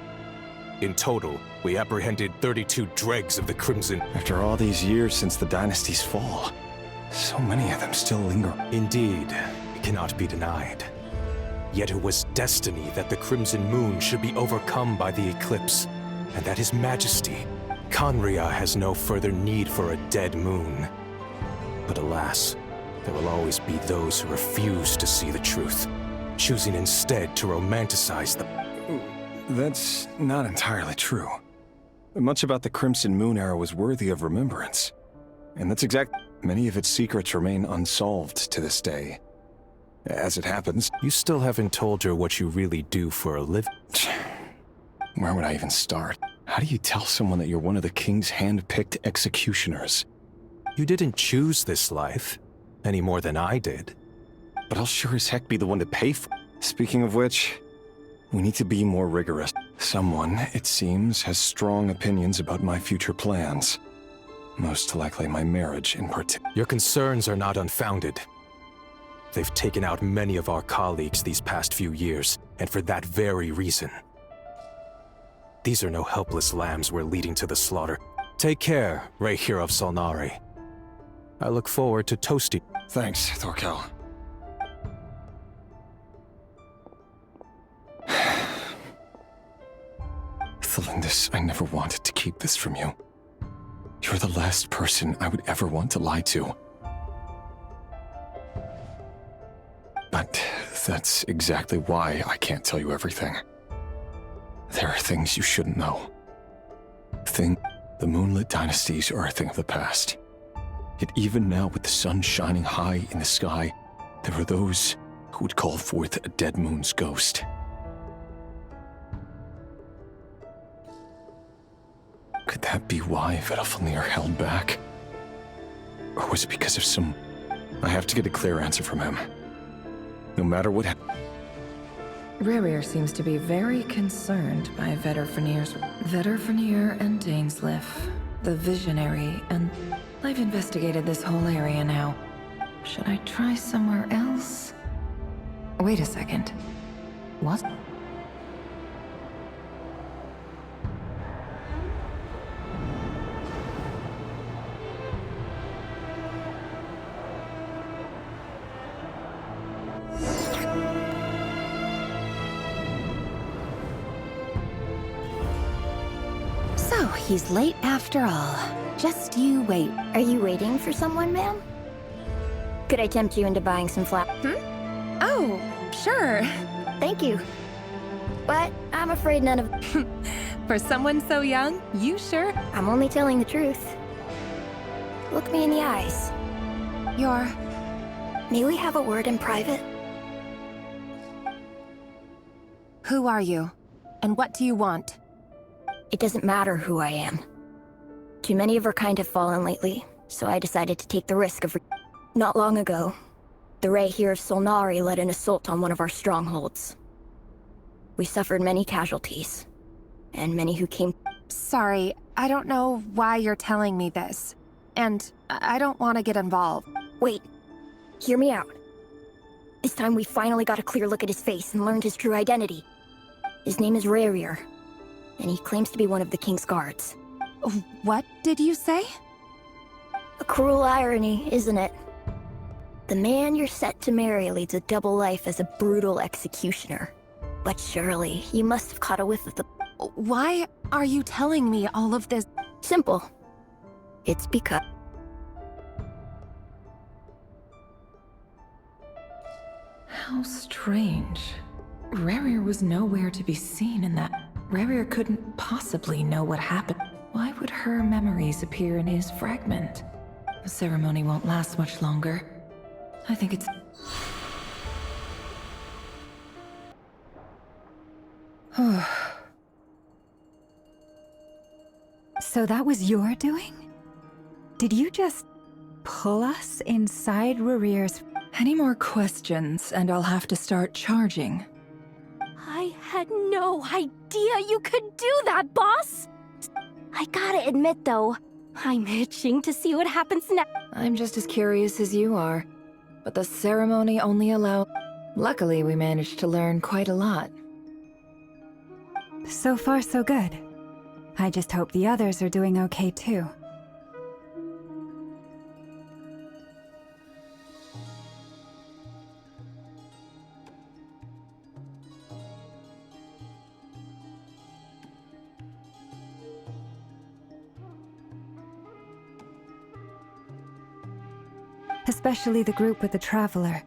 In total, we apprehended 32 dregs of the Crimson.
After all these years since the dynasty's fall, so many of them still linger.
Indeed, it cannot be denied. Yet it was destiny that the Crimson Moon should be overcome by the eclipse, and that His Majesty, Khaenri'ah, has no further need for a dead moon. But alas, there will always be those who refuse to see the truth, choosing instead to romanticize the...
That's not entirely true. Much about the Crimson Moon era was worthy of remembrance. And that's many of its secrets remain unsolved to this day. As it happens...
You still haven't told her what you really do for a living.
Where would I even start? How do you tell someone that you're one of the king's hand-picked executioners?
You didn't choose this life, any more than I did.
But I'll sure as heck be the one to pay for it. Speaking of which, we need to be more rigorous. Someone, it seems, has strong opinions about my future plans. Most likely my marriage in particular.
Your concerns are not unfounded. They've taken out many of our colleagues these past few years, and for that very reason. These are no helpless lambs we're leading to the slaughter. Take care, Rehir of Solnari. I look forward to toasting.
Thanks, Thorkel. Thelindis, I never wanted to keep this from you. You're the last person I would ever want to lie to. But that's exactly why I can't tell you everything. There are things you shouldn't know. The moonlit dynasties are a thing of the past. Yet even now, with the sun shining high in the sky, there are those who would call forth a dead moon's ghost. Could that be why Vedalfnir held back? Or was it because of some... I have to get a clear answer from him. No matter what happens.
Rerir seems to be very concerned by Vedalfnir and Dainsleif, the visionary, and I've investigated this whole area now. Should I try somewhere else? Wait a second. What?
So, he's late after all. Just you wait.
Are you waiting for someone, ma'am? Could I tempt you into buying some flowers?
Oh, sure.
Thank you. But I'm afraid none of...
For someone so young, you sure?
I'm only telling the truth. Look me in the eyes. May we have a word in private?
Who are you? And what do you want?
It doesn't matter who I am. Too many of our kind have fallen lately, so I decided to take the risk of... Not long ago, the Ray here of Solnari led an assault on one of our strongholds. We suffered many casualties, and many who came...
Sorry, I don't know why you're telling me this. And I don't want to get involved.
Wait, hear me out. This time we finally got a clear look at his face and learned his true identity. His name is Rerir, and he claims to be one of the King's guards.
What did you say?
A cruel irony, isn't it? The man you're set to marry leads a double life as a brutal executioner. But surely, you must have caught a whiff of the...
Why are you telling me all of this?
Simple. It's because...
How strange. Rerir was nowhere to be seen in that. Rerir couldn't possibly know what happened. Why would her memories appear in his fragment? The ceremony won't last much longer. I think it's...
So that was your doing? Did you just pull us inside Rerir's...
Any more questions, and I'll have to start charging.
I had no idea you could do that, boss! I gotta admit, though, I'm itching to see what happens next.
I'm just as curious as you are. But the ceremony only allowed... Luckily, we managed to learn quite a lot.
So far, so good. I just hope the others are doing okay, too. Especially the group with the Traveler.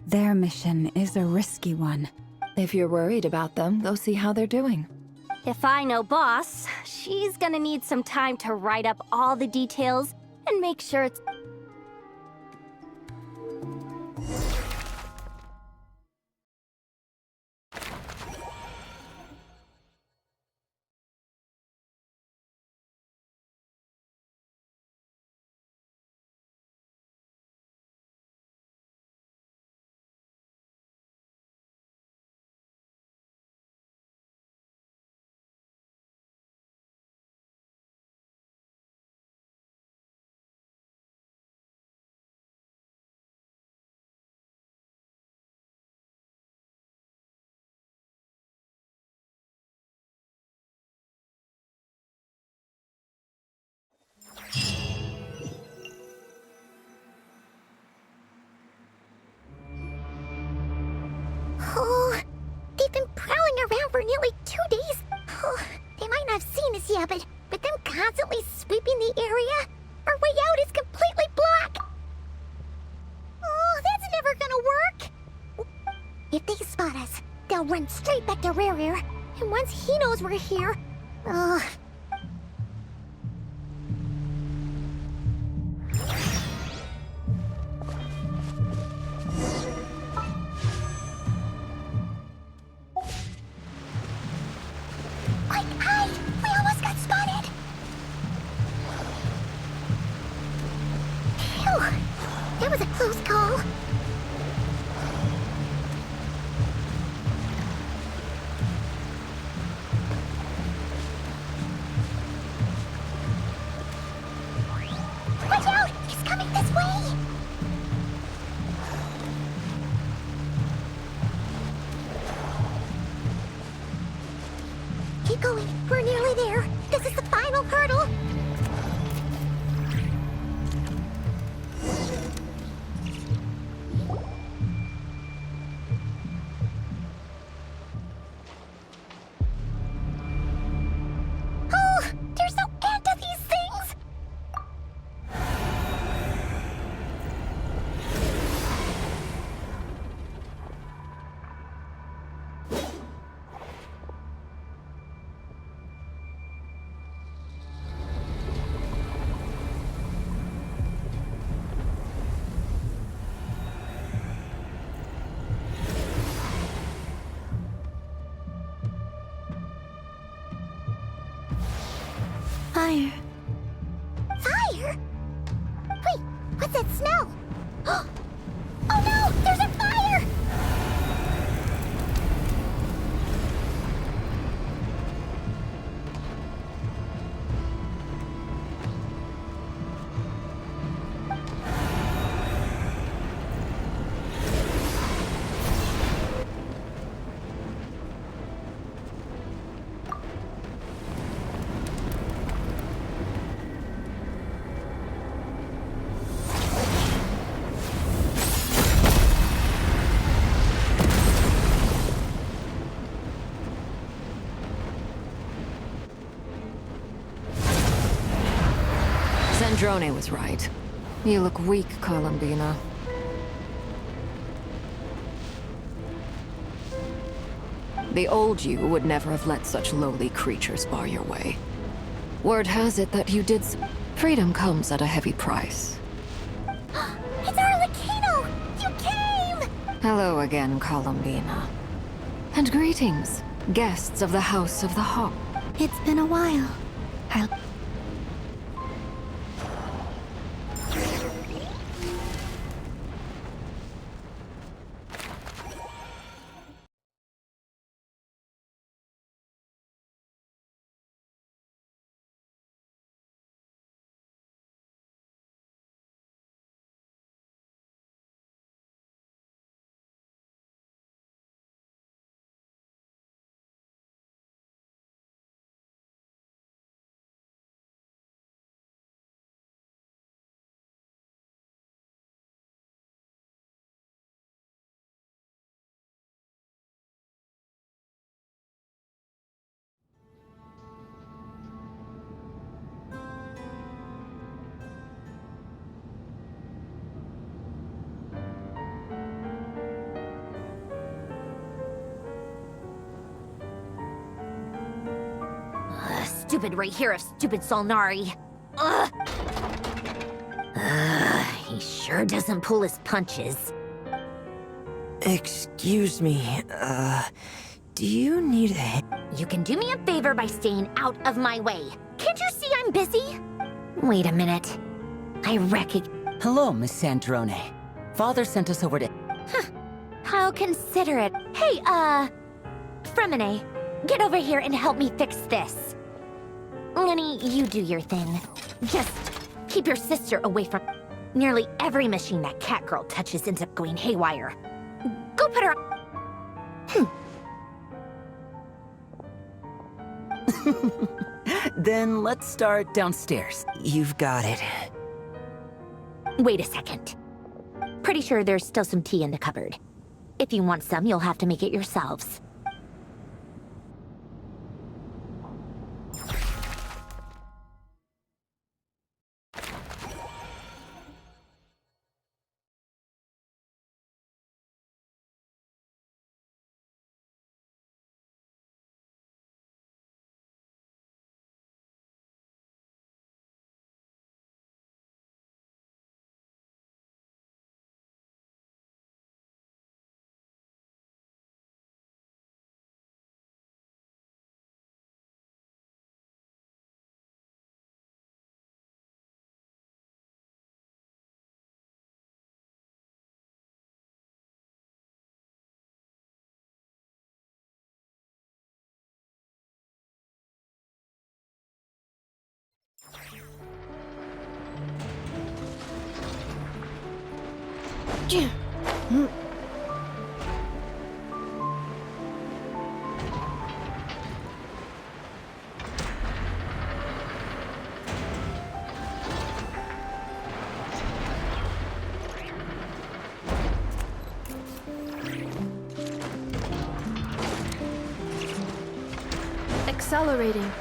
Their mission is a risky one.
If you're worried about them, go see how they're doing.
If I know Boss, she's gonna need some time to write up all the details and make sure it's...
Oh, they've been prowling around for nearly 2 days. Oh, they might not have seen us yet, but them constantly sweeping the area, our way out is completely blocked. Oh, that's never gonna work. If they spot us, they'll run straight back to Rerir, and once he knows we're here, Whew! That was a close call. Watch out! He's coming this way! Keep going. We're nearly there. This is the final hurdle. Oh, they're so into these things.
Fire.
Fire? Wait, what's that smell? Oh no! There's a fire!
Zandrone was right. You look weak, Columbina. The old you would never have let such lowly creatures bar your way. Word has it that you did freedom comes at a heavy price.
It's Arlecchino! You came!
Hello again, Columbina. And greetings, guests of the House of the Hawk.
It's been a while.
Stupid right here of stupid Solnari. Ugh. He sure doesn't pull his punches.
Excuse me, do you need a hand?
You can do me a favor by staying out of my way. Can't you see I'm busy? Wait a minute. I
Hello, Miss Sandrone. Father sent us over to...
Huh. How considerate. Hey, Fremine, get over here and help me fix this. Lenny, you do your thing. Just keep your sister away from... Nearly every machine that Catgirl touches ends up going haywire. Go put her...
Then let's start downstairs.
You've got it.
Wait a second. Pretty sure there's still some tea in the cupboard. If you want some, you'll have to make it yourselves.
Accelerating.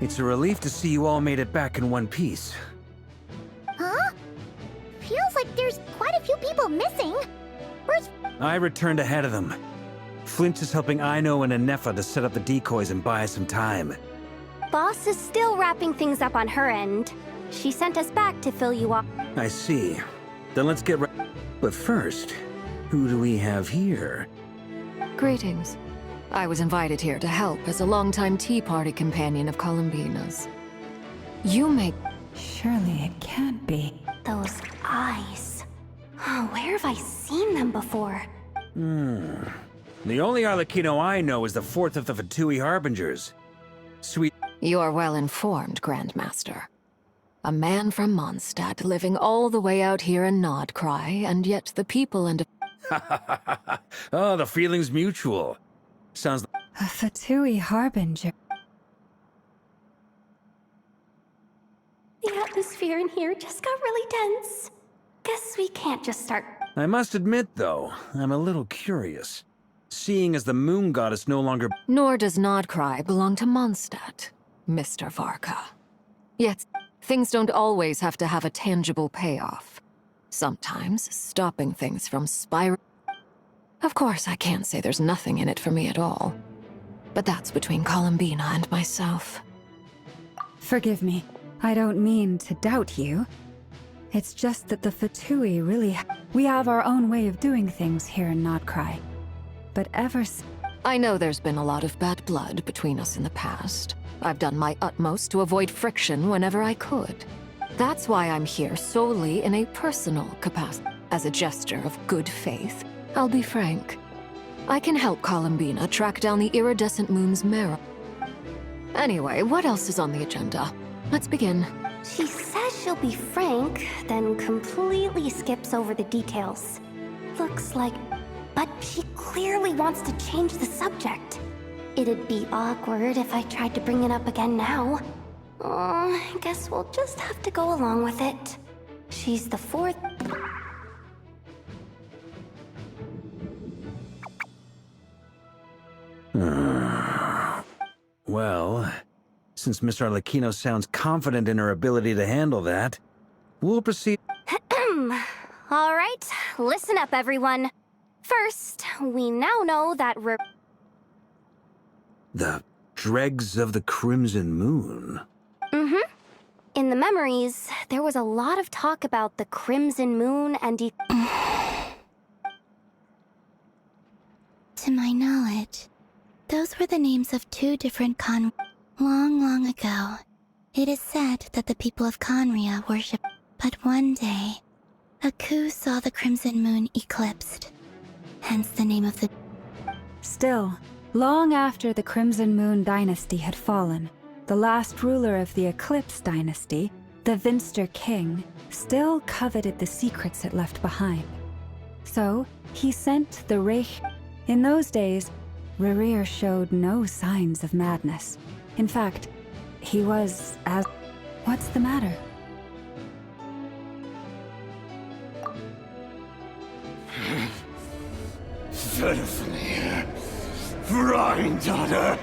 It's a relief to see you all made it back in one piece.
Huh? Feels like there's quite a few people missing. Where's...
I returned ahead of them. Flint is helping Aino and Anefa to set up the decoys and buy some time.
Boss is still wrapping things up on her end. She sent us back to fill you up.
I see. Then let's get But first, who do we have here?
Greetings. I was invited here to help as a longtime Tea Party companion of Columbina's. You make...
Surely it can't be.
Those eyes. Oh, where have I seen them before?
The only Arlecchino I know is the fourth of the Fatui Harbingers. Sweet...
You're well informed, Grandmaster. A man from Mondstadt living all the way out here in Nodcry, and yet the people and...
Oh, the feeling's mutual. Sounds...
A Fatui Harbinger.
The atmosphere in here just got really tense. Guess we can't just start.
I must admit, though, I'm a little curious. Seeing as the moon goddess no longer...
Nor does Nodcry belong to Mondstadt, Mr. Varka. Yet, things don't always have to have a tangible payoff. Sometimes, stopping things from spiraling... Of course, I can't say there's nothing in it for me at all. But that's between Columbina and myself.
Forgive me. I don't mean to doubt you. It's just that the Fatui really... We have our own way of doing things here in Nodcry. But
I know there's been a lot of bad blood between us in the past. I've done my utmost to avoid friction whenever I could. That's why I'm here solely in a personal capacity. As a gesture of good faith, I'll be frank. I can help Columbina track down the iridescent moon's marrow. Anyway, what else is on the agenda? Let's begin.
She says she'll be frank, then completely skips over the details. Looks like... But she clearly wants to change the subject. It'd be awkward if I tried to bring it up again now. I guess we'll just have to go along with it. She's the fourth...
Well, since Miss Arlecchino sounds confident in her ability to handle that, we'll proceed...
All right, listen up, everyone. First, we now know that
The dregs of the Crimson Moon.
In the memories, there was a lot of talk about the Crimson Moon and
To my knowledge, those were the names of two different long ago. It is said that the people of Conria worship... But one day, a coup saw the Crimson Moon eclipsed. Hence the name of the...
Still, long after the Crimson Moon dynasty had fallen, the last ruler of the Eclipse dynasty, the Vinster King, still coveted the secrets it left behind. So, he sent the Reich... In those days, Rerir showed no signs of madness. In fact, he was as... What's the matter?
Verfnir, Rheindatter,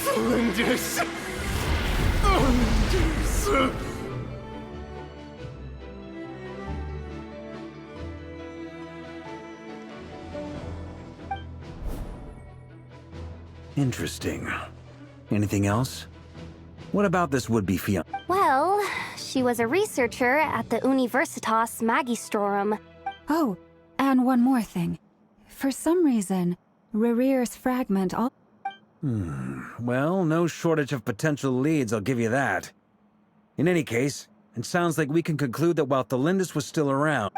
Flinders,
Interesting. Anything else? What about this would-be fiancé?
Well, she was a researcher at the Universitas Magistrorum.
Oh, and one more thing. For some reason, Rerear's fragment all...
Well, no shortage of potential leads, I'll give you that. In any case, it sounds like we can conclude that while Thelindis was still around,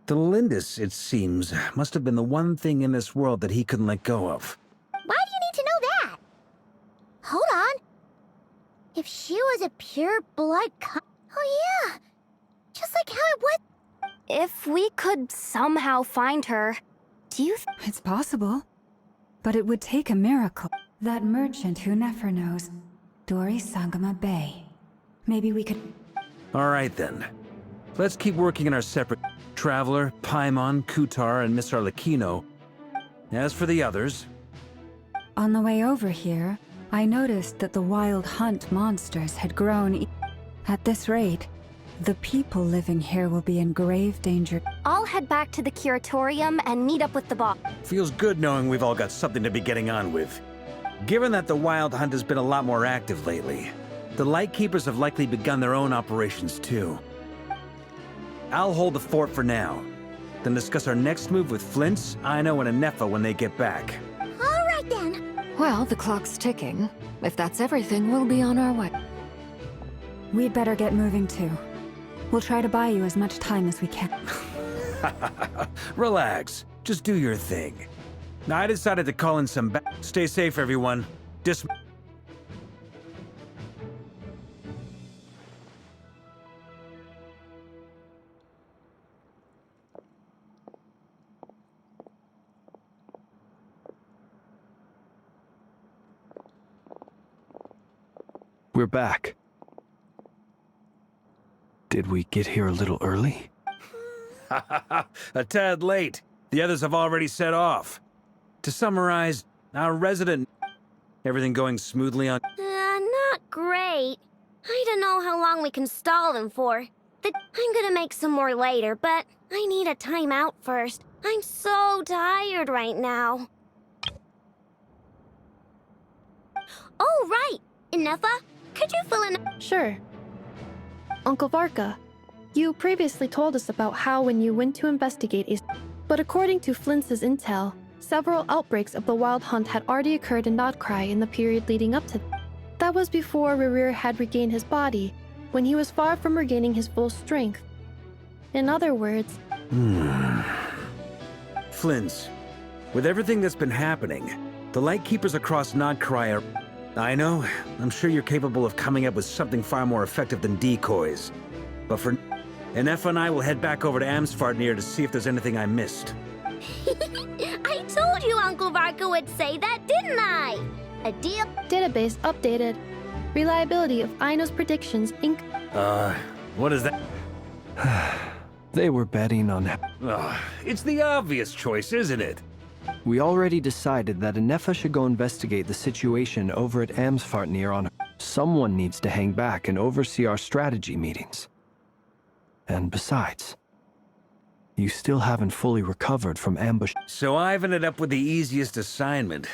Thelindis, it seems, must have been the one thing in this world that he couldn't let go of.
Why do you need to know that? Hold on. If she was a pure blood oh yeah, just like how it was.
If we could somehow find her, do you
It's possible. But it would take a miracle. That merchant who Nefer knows, Dori Sangama Bay. Maybe we could...
Alright then. Let's keep working in our separate... Traveler, Paimon, Kutar, and Miss Arlecchino. As for the others...
On the way over here, I noticed that the wild hunt monsters had grown. At this rate, the people living here will be in grave danger.
I'll head back to the curatorium and meet up with the boss.
Feels good knowing we've all got something to be getting on with. Given that the Wild Hunt has been a lot more active lately, the Lightkeepers have likely begun their own operations too. I'll hold the fort for now, then discuss our next move with Flint's, Aino, and Anefa when they get back.
All right then.
Well, the clock's ticking. If that's everything, we'll be on our way.
We'd better get moving too. We'll try to buy you as much time as we can.
Relax. Just do your thing. I decided to call in some Stay safe, everyone.
We're back. Did we get here a little early?
A tad late. The others have already set off. To summarize, our resident... Everything going smoothly on...
Not great. I don't know how long we can stall them for. I'm gonna make some more later, but I need a timeout first. I'm so tired right now. Oh, right! Inefa, could you fill in...
Sure. Uncle Varka, you previously told us about how when you went to investigate a... But according to Flint's intel, several outbreaks of the Wild Hunt had already occurred in Nodcry in the period leading up to... That was before Rerir had regained his body, when he was far from regaining his full strength. In other words...
Flint's, with everything that's been happening, the Lightkeepers across Nodcry are... I know, I'm sure you're capable of coming up with something far more effective than decoys. But for... Anefa and I will head back over to Amsfartnir to see if there's anything I missed.
I told you Uncle Varka would say that, didn't I? A deal?
Database updated. Reliability of Aino's predictions
What is that?
They were betting on...
It's the obvious choice, isn't it?
We already decided that Anefa should go investigate the situation over at Amsfartnir on her. Someone needs to hang back and oversee our strategy meetings. And besides, you still haven't fully recovered from ambush.
So I've ended up with the easiest assignment.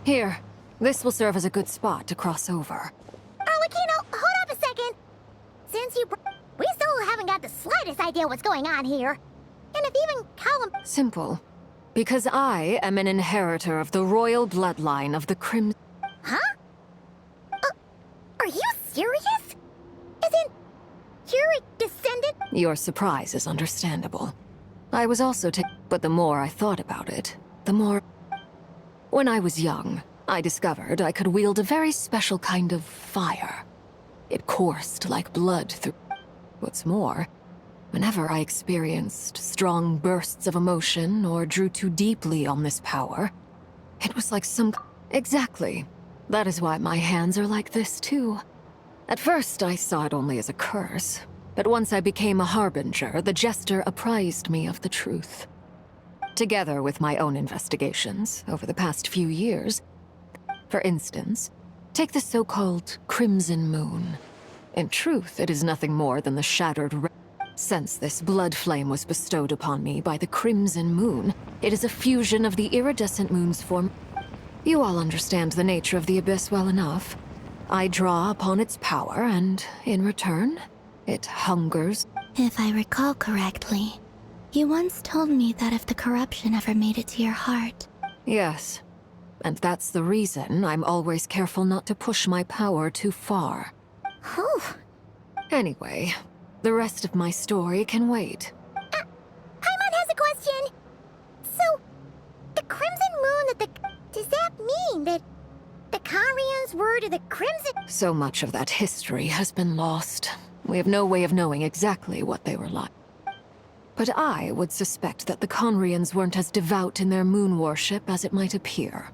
Here, this will serve as a good spot to cross over.
Arlecchino, hold up a second. Since you... We still haven't got the slightest idea what's going on here. And if even Callum...
Simple. Because I am an inheritor of the royal bloodline of the Crimson...
Huh? Are you serious? Isn't... You're a descendant ended?
Your surprise is understandable. I was also but the more I thought about it, the more... When I was young, I discovered I could wield a very special kind of fire. It coursed like blood through... What's more, whenever I experienced strong bursts of emotion or drew too deeply on this power, it was like some... Exactly. That is why my hands are like this, too. At first, I saw it only as a curse, but once I became a harbinger, the jester apprised me of the truth. Together with my own investigations over the past few years, for instance, take the so-called Crimson Moon. In truth, it is nothing more than the shattered... Since this blood flame was bestowed upon me by the Crimson Moon, it is a fusion of the iridescent moon's form... You all understand the nature of the Abyss well enough. I draw upon its power, and in return, it hungers.
If I recall correctly, you once told me that if the corruption ever made it to your heart...
Yes, and that's the reason I'm always careful not to push my power too far.
Whew.
Anyway, the rest of my story can wait.
Paimon has a question. So, the Crimson Moon that the... Does that mean that the Karians were to the Crimson...
So much of that history has been lost. We have no way of knowing exactly what they were like. But I would suspect that the Conrians weren't as devout in their moon worship as it might appear.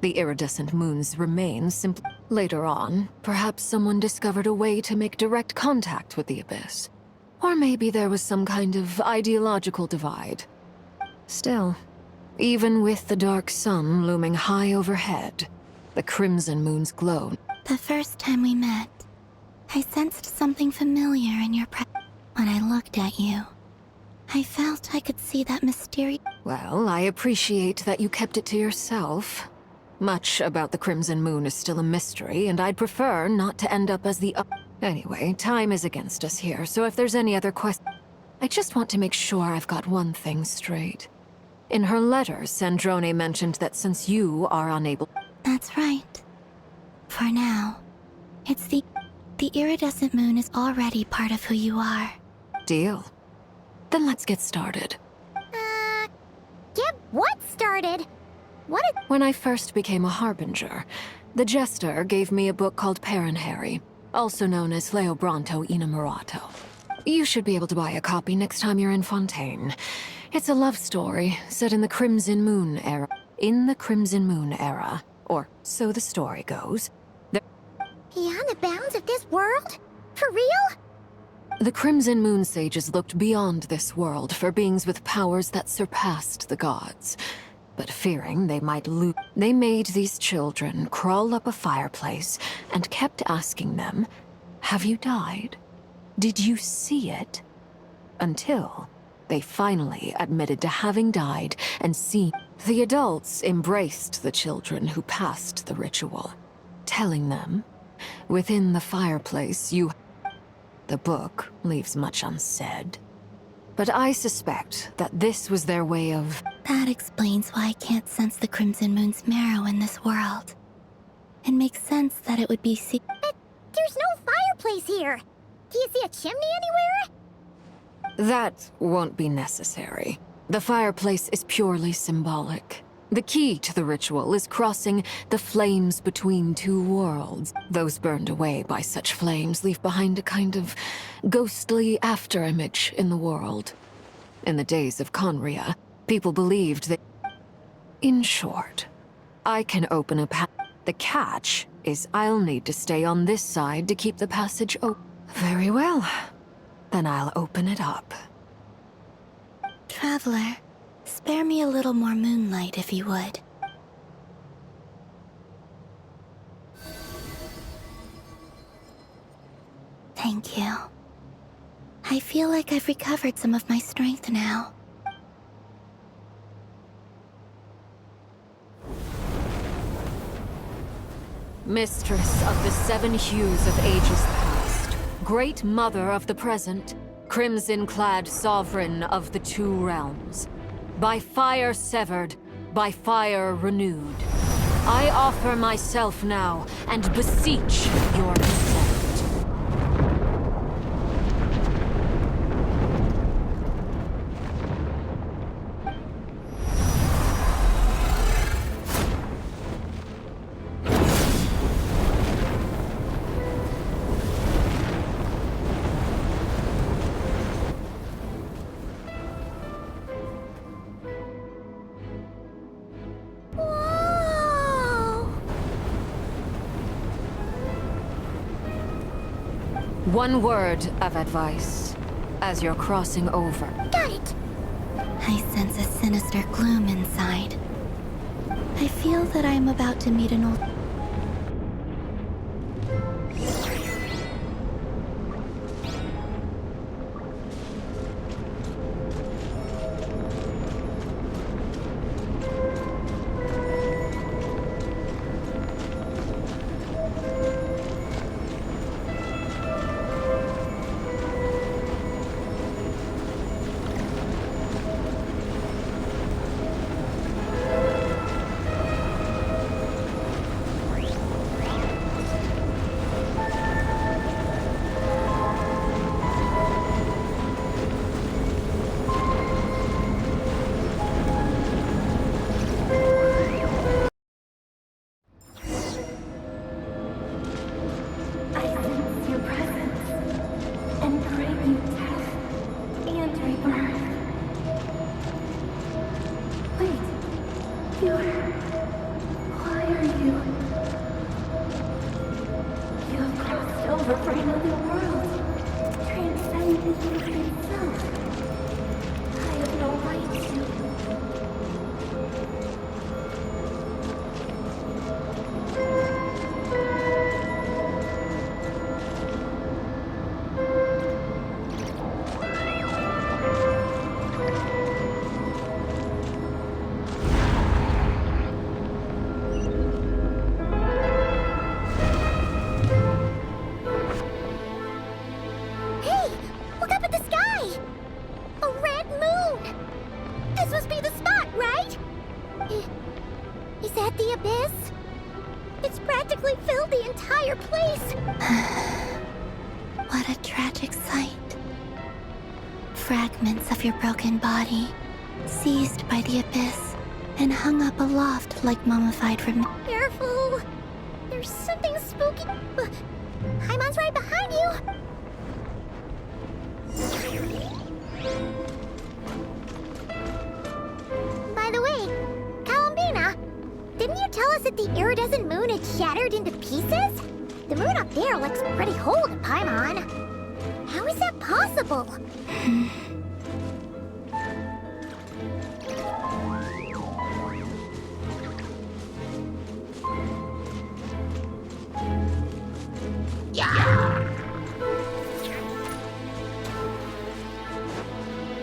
The iridescent moon's remains simply... Later on, perhaps someone discovered a way to make direct contact with the Abyss. Or maybe there was some kind of ideological divide. Still, even with the dark sun looming high overhead, the Crimson Moon's glow...
The first time we met, I sensed something familiar in your presence. When I looked at you, I felt I could see that mysterious...
Well, I appreciate that you kept it to yourself. Much about the Crimson Moon is still a mystery, and I'd prefer not to end up as the... Anyway, time is against us here, so if there's any other questions... I just want to make sure I've got one thing straight. In her letter, Sandrone mentioned that since you are unable...
That's right. For now, it's the iridescent moon is already part of who you are.
Deal. Then let's get started.
Get what started?
When I first became a harbinger, the jester gave me a book called Paranhari, also known as Leobranto Inamorato. You should be able to buy a copy next time you're in Fontaine. It's a love story set in the Crimson Moon era. In the Crimson Moon era, or so the story goes.
Beyond the bounds of this world? For real?
The Crimson Moon sages looked beyond this world for beings with powers that surpassed the gods. But fearing they might lose, they made these children crawl up a fireplace and kept asking them, "Have you died? Did you see it?" Until they finally admitted to having died and seen. The adults embraced the children who passed the ritual, telling them, "Within the fireplace you..." The book leaves much unsaid. But I suspect that this was their way of...
That explains why I can't sense the Crimson Moon's marrow in this world. It makes sense that it would be
But there's no fireplace here. Do you see a chimney anywhere?
That won't be necessary. The fireplace is purely symbolic. The key to the ritual is crossing the flames between two worlds. Those burned away by such flames leave behind a kind of ghostly afterimage in the world. In the days of Conria, people believed that... In short, I can open a The catch is I'll need to stay on this side to keep the passage open. Very well. Then I'll open it up.
Traveler, spare me a little more moonlight if you would. Thank you. I feel like I've recovered some of my strength now.
Mistress of the seven hues of ages past, great mother of the present, crimson-clad sovereign of the two realms, by fire severed, by fire renewed, I offer myself now and beseech your consent. One word of advice as you're crossing over.
Got it.
I sense a sinister gloom inside. I feel that I am about to meet an old... What a tragic sight. Fragments of your broken body, seized by the abyss, and hung up aloft like mummified remains.
Careful! There's something spooky. Paimon's right behind you! By the way, Kalambina, didn't you tell us that the iridescent moon had shattered into pieces? The moon up there looks pretty whole to Paimon. How is that possible?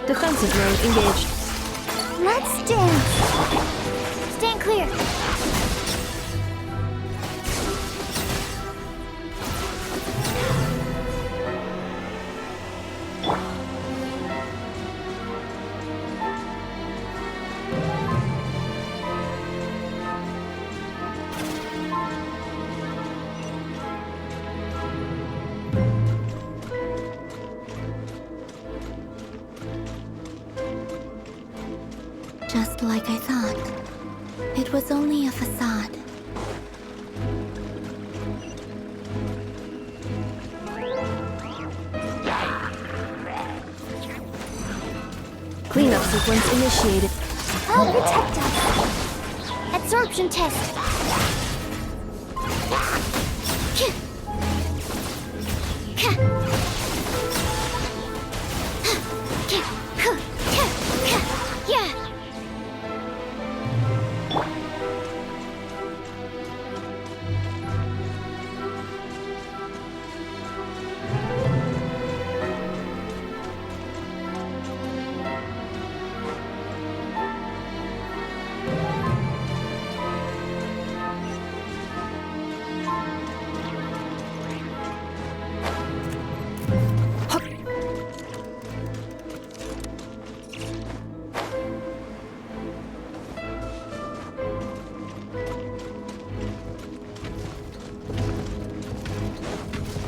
Defensive mode engaged.
Let's dance! Stand clear!
Just like I thought. It was only a facade.
Cleanup sequence initiated.
I'll protect us! Absorption test!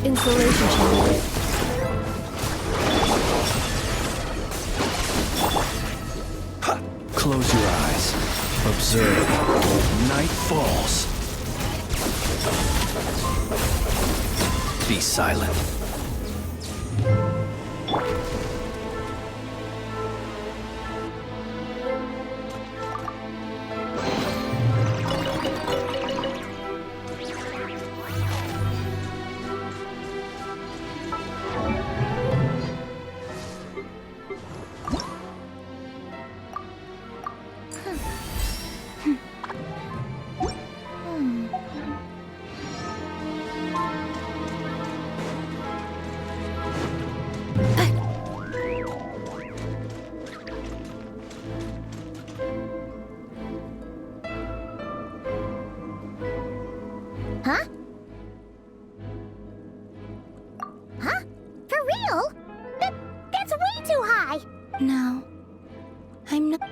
Installation channel.
Close your eyes. Observe. Night falls. Be silent.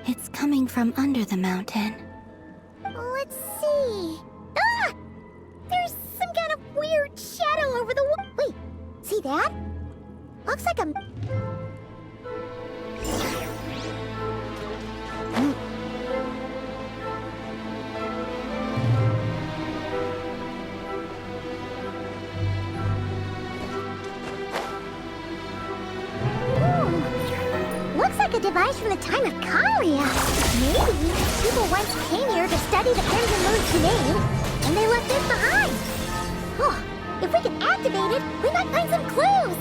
It's coming from under the mountain.
Let's see. Ah! There's some kind of weird shadow over the wall. Wait, see that? Looks like a... Looks like a device from the time of Kalia. Maybe people once came here to study the Crimson Moon's domain, and they left this behind. Oh, if we can activate it, we might find some clues.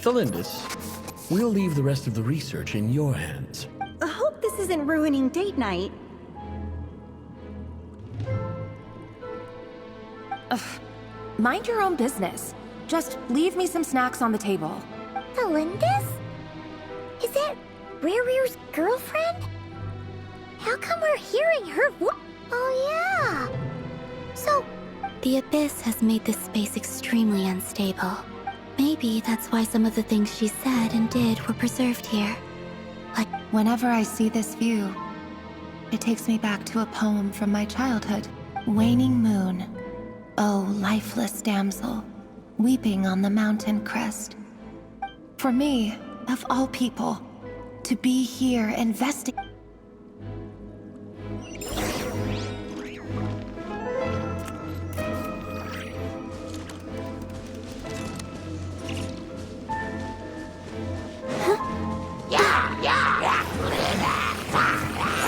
Felindis, we'll leave the rest of the research in your hands.
I hope this isn't ruining date night.
Ugh. Mind your own business. Just leave me some snacks on the table.
Felindis? Is that Rere's girlfriend? How come we're hearing her voice? Oh yeah. So...
The Abyss has made this space extremely unstable. Maybe that's why some of the things she said and did were preserved here. Like,
whenever I see this view, it takes me back to a poem from my childhood. Waning moon, oh lifeless damsel, weeping on the mountain crest. For me, of all people, to be here investigating.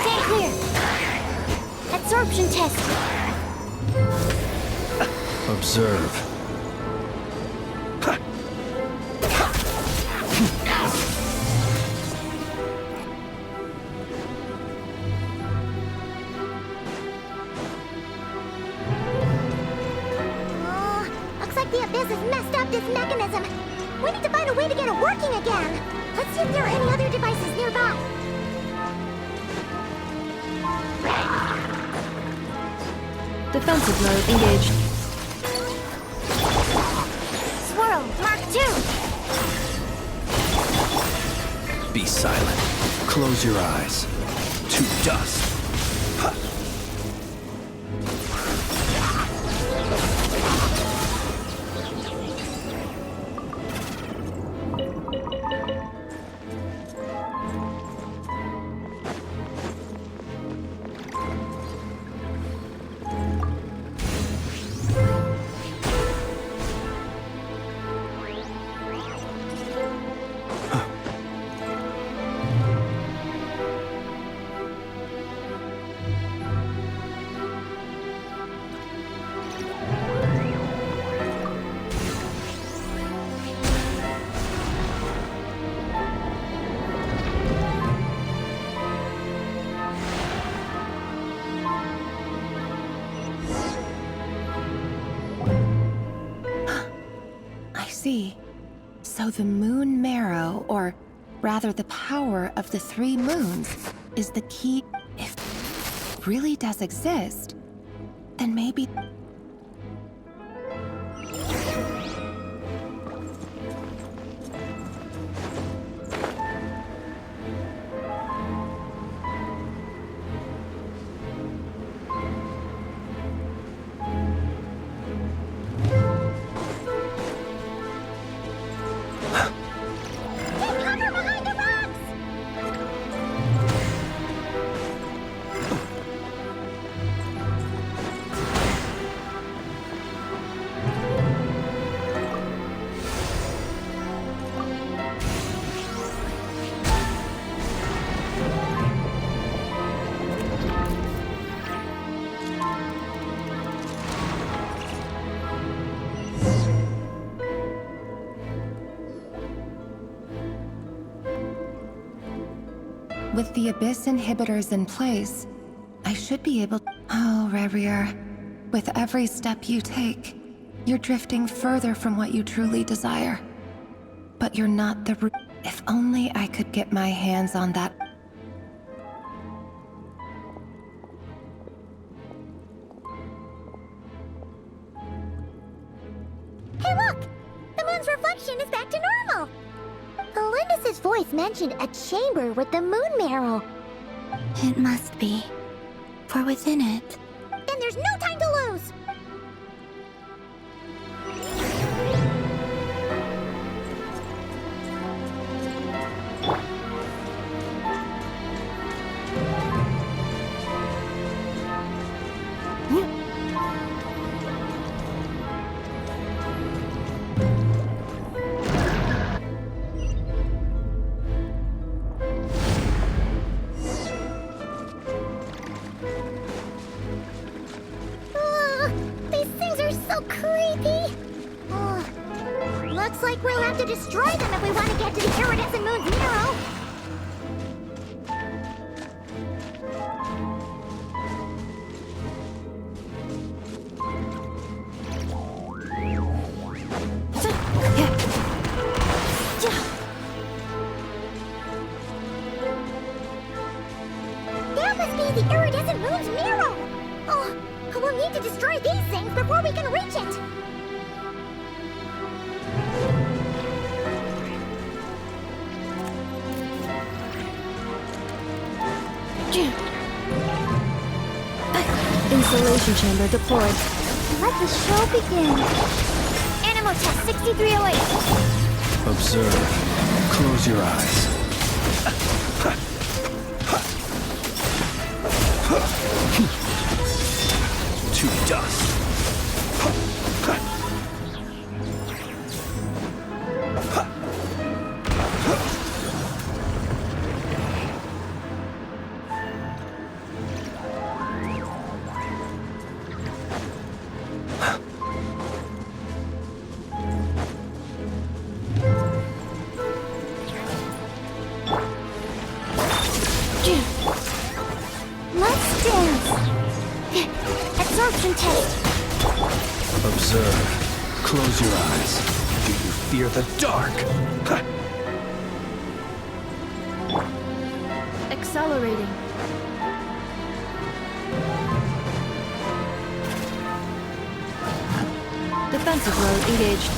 Stay clear. Absorption test.
Observe.
Looks like the Abyss has messed up this mechanism. We need to find a way to get it working again. Let's see if there are any other devices nearby.
Defensive mode engaged.
Swirl, Mark 2.
Be silent. Close your eyes. To dust.
So the moon marrow, or rather the power of the 3 moons, is the key. If it really does exist, then maybe... With the Abyss inhibitors in place, I should be able... Oh, Rerir. With every step you take, You're drifting further from what you truly desire. But you're not the root. If only I could get my hands on that.
Hey, look! The moon's reflection is back to normal! Elindis' voice mentioned a chamber with the moon marrow.
It must be. For within it...
Then there's no time to lose! These things are so creepy! Looks like we'll have to destroy them if we want to get to the iridescent moon's marrow! That must be the iridescent moon's marrow! Oh, we'll need to destroy these things before we can reach it!
Installation chamber deployed.
Let the show begin!
Animo test 6308.
Observe. Close your eyes. To dust.
Let's dance! Absorption test!
Observe. Close your eyes. Do you fear the dark?
Accelerating. Defensive mode engaged.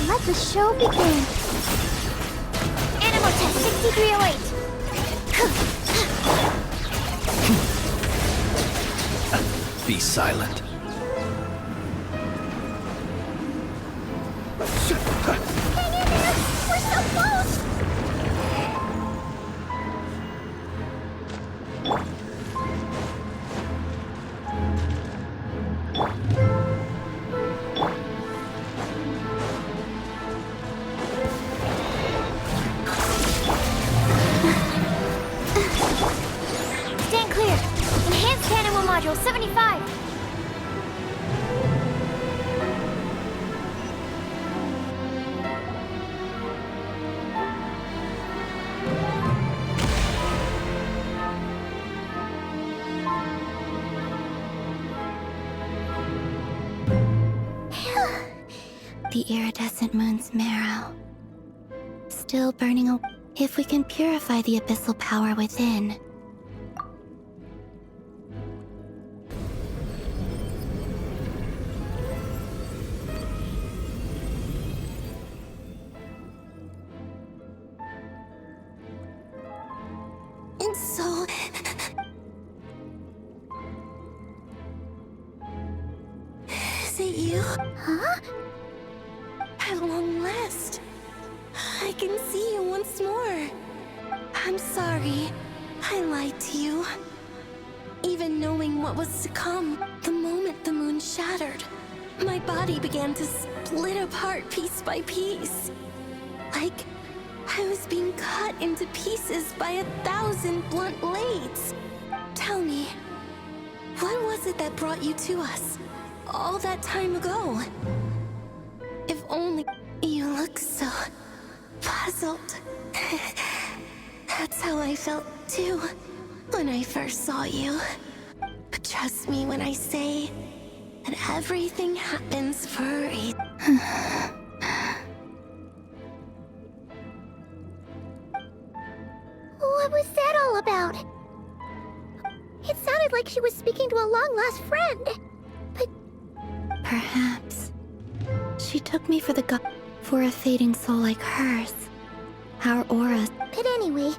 Let the show begin!
Animo test 6308.
Be silent.
Hang in there! We're so close!
Stand clear. Enhanced Animo module 75.
The iridescent moon's marrow. Still burning away. If we can purify the abyssal power within. And so... Is it you?
Huh?
At long last, I can see you once more. I'm sorry, I lied to you. Even knowing what was to come, the moment the moon shattered, my body began to split apart piece by piece. Like I was being cut into pieces by 1,000 blunt blades. Tell me, what was it that brought you to us all that time ago? If only you look so puzzled. That's how I felt too, when when I first saw you. But trust me when I say that everything happens for a...
What was that all about? It sounded like she was speaking to a long-lost friend. But...
Perhaps she took me for the for a fading soul like hers. Our auras...
But anyway,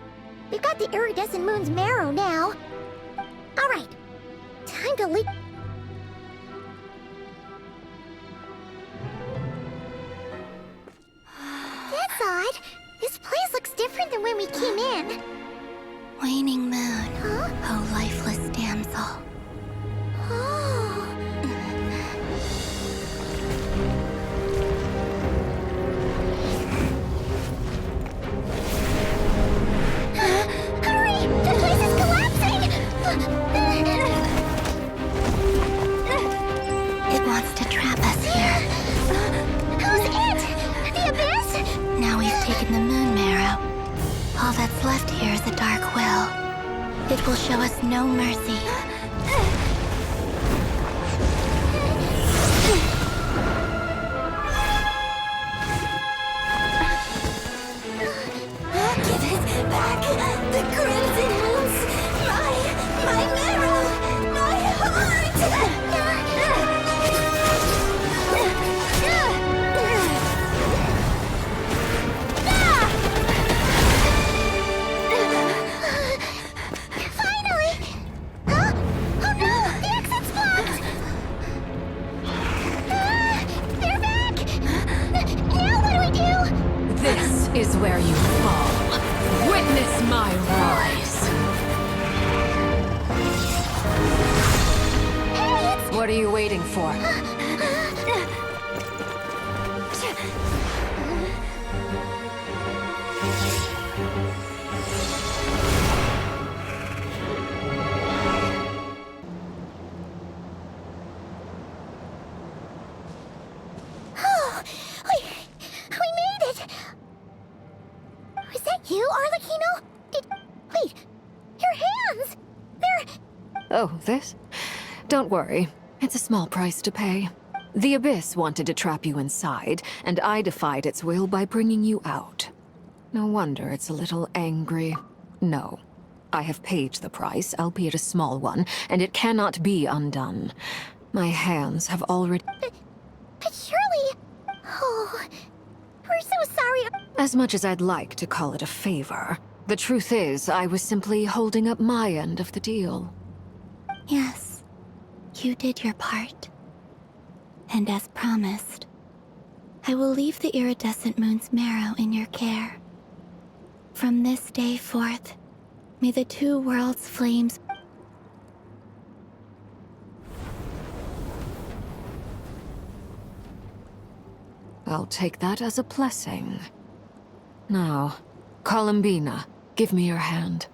we've got the iridescent moon's marrow now. Alright, time to leave. That's odd. This place looks different than when we came in.
Waning moon. Huh? Oh, lifeless damsel.
Oh. Hurry! The place is collapsing!
It wants to trap us here.
Who's it? The Abyss?
Now we've taken the moon marrow. All that's left here is a dark will. It will show us no mercy.
Give it back! The crimson moons! My marrow! My heart! Finally! Huh? Oh no! The exit's blocked! They're back! Now what do we do?
This is where you fall. Witness my rise. What are you waiting for?
Oh, we made it! Was that you, Arlecchino? Wait, your hands! They're...
Oh, this? Don't worry. It's a small price to pay. The Abyss wanted to trap you inside, and I defied its will by bringing you out. No wonder it's a little angry. No. I have paid the price, albeit a small one, and it cannot be undone. My hands have already...
But surely... Oh, we're so sorry.
As much as I'd like to call it a favor, the truth is I was simply holding up my end of the deal.
Yes, you did your part. And as promised, I will leave the iridescent moon's marrow in your care. From this day forth, may the two worlds' flames...
I'll take that as a blessing. Now, Columbina, give me your hand.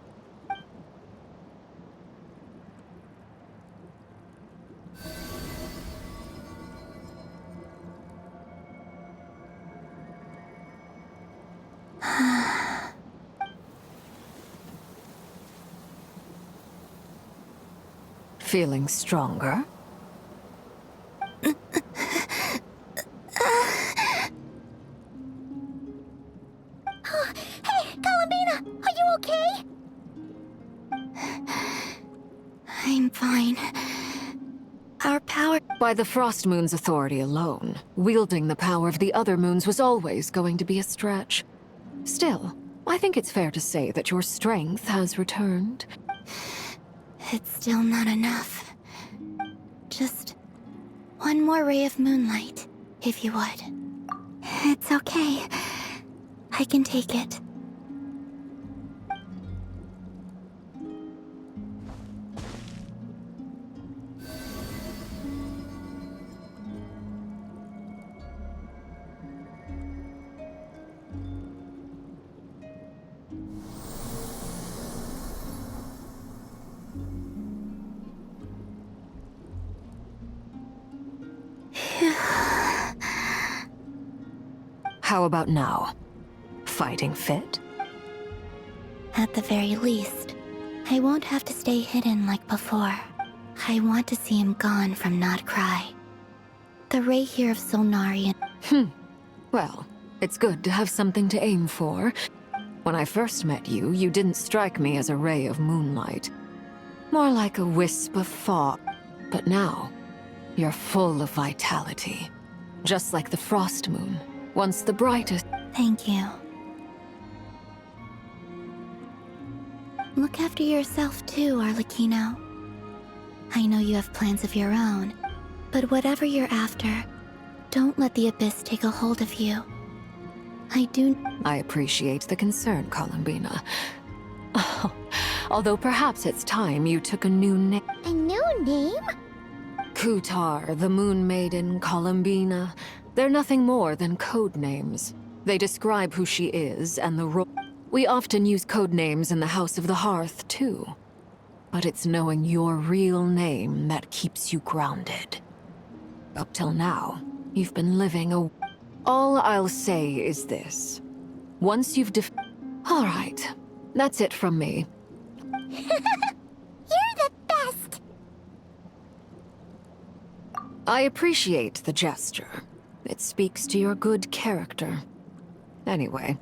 Feeling stronger?
Hey, Columbina, are you okay?
I'm fine. Our power...
By the Frost Moon's authority alone, wielding the power of the other moons was always going to be a stretch. Still, I think it's fair to say that your strength has returned.
It's still not enough. Just one more ray of moonlight, if you would. It's okay. I can take it.
How about now? Fighting fit?
At the very least, I won't have to stay hidden like before. I want to see him gone from Not Cry. The ray here of Solnari and...
Well, it's good to have something to aim for. When I first met you, you didn't strike me as a ray of moonlight. More like a wisp of fog. But now, you're full of vitality. Just like the frost moon, once the brightest.
Thank you. Look after yourself too, Arlecchino. I know you have plans of your own, but whatever you're after, don't let the Abyss take a hold of you.
I appreciate the concern, Columbina. Although perhaps it's time you took a new name.
A new name?
Kutar, the Moon Maiden, Columbina. They're nothing more than code names. They describe who she is and the role. We often use code names in the House of the Hearth, too. But it's knowing your real name that keeps you grounded. Up till now, you've been living a... All I'll say is this. Once you've All right. That's it from me.
You're the best!
I appreciate the gesture. It speaks to your good character. Anyway,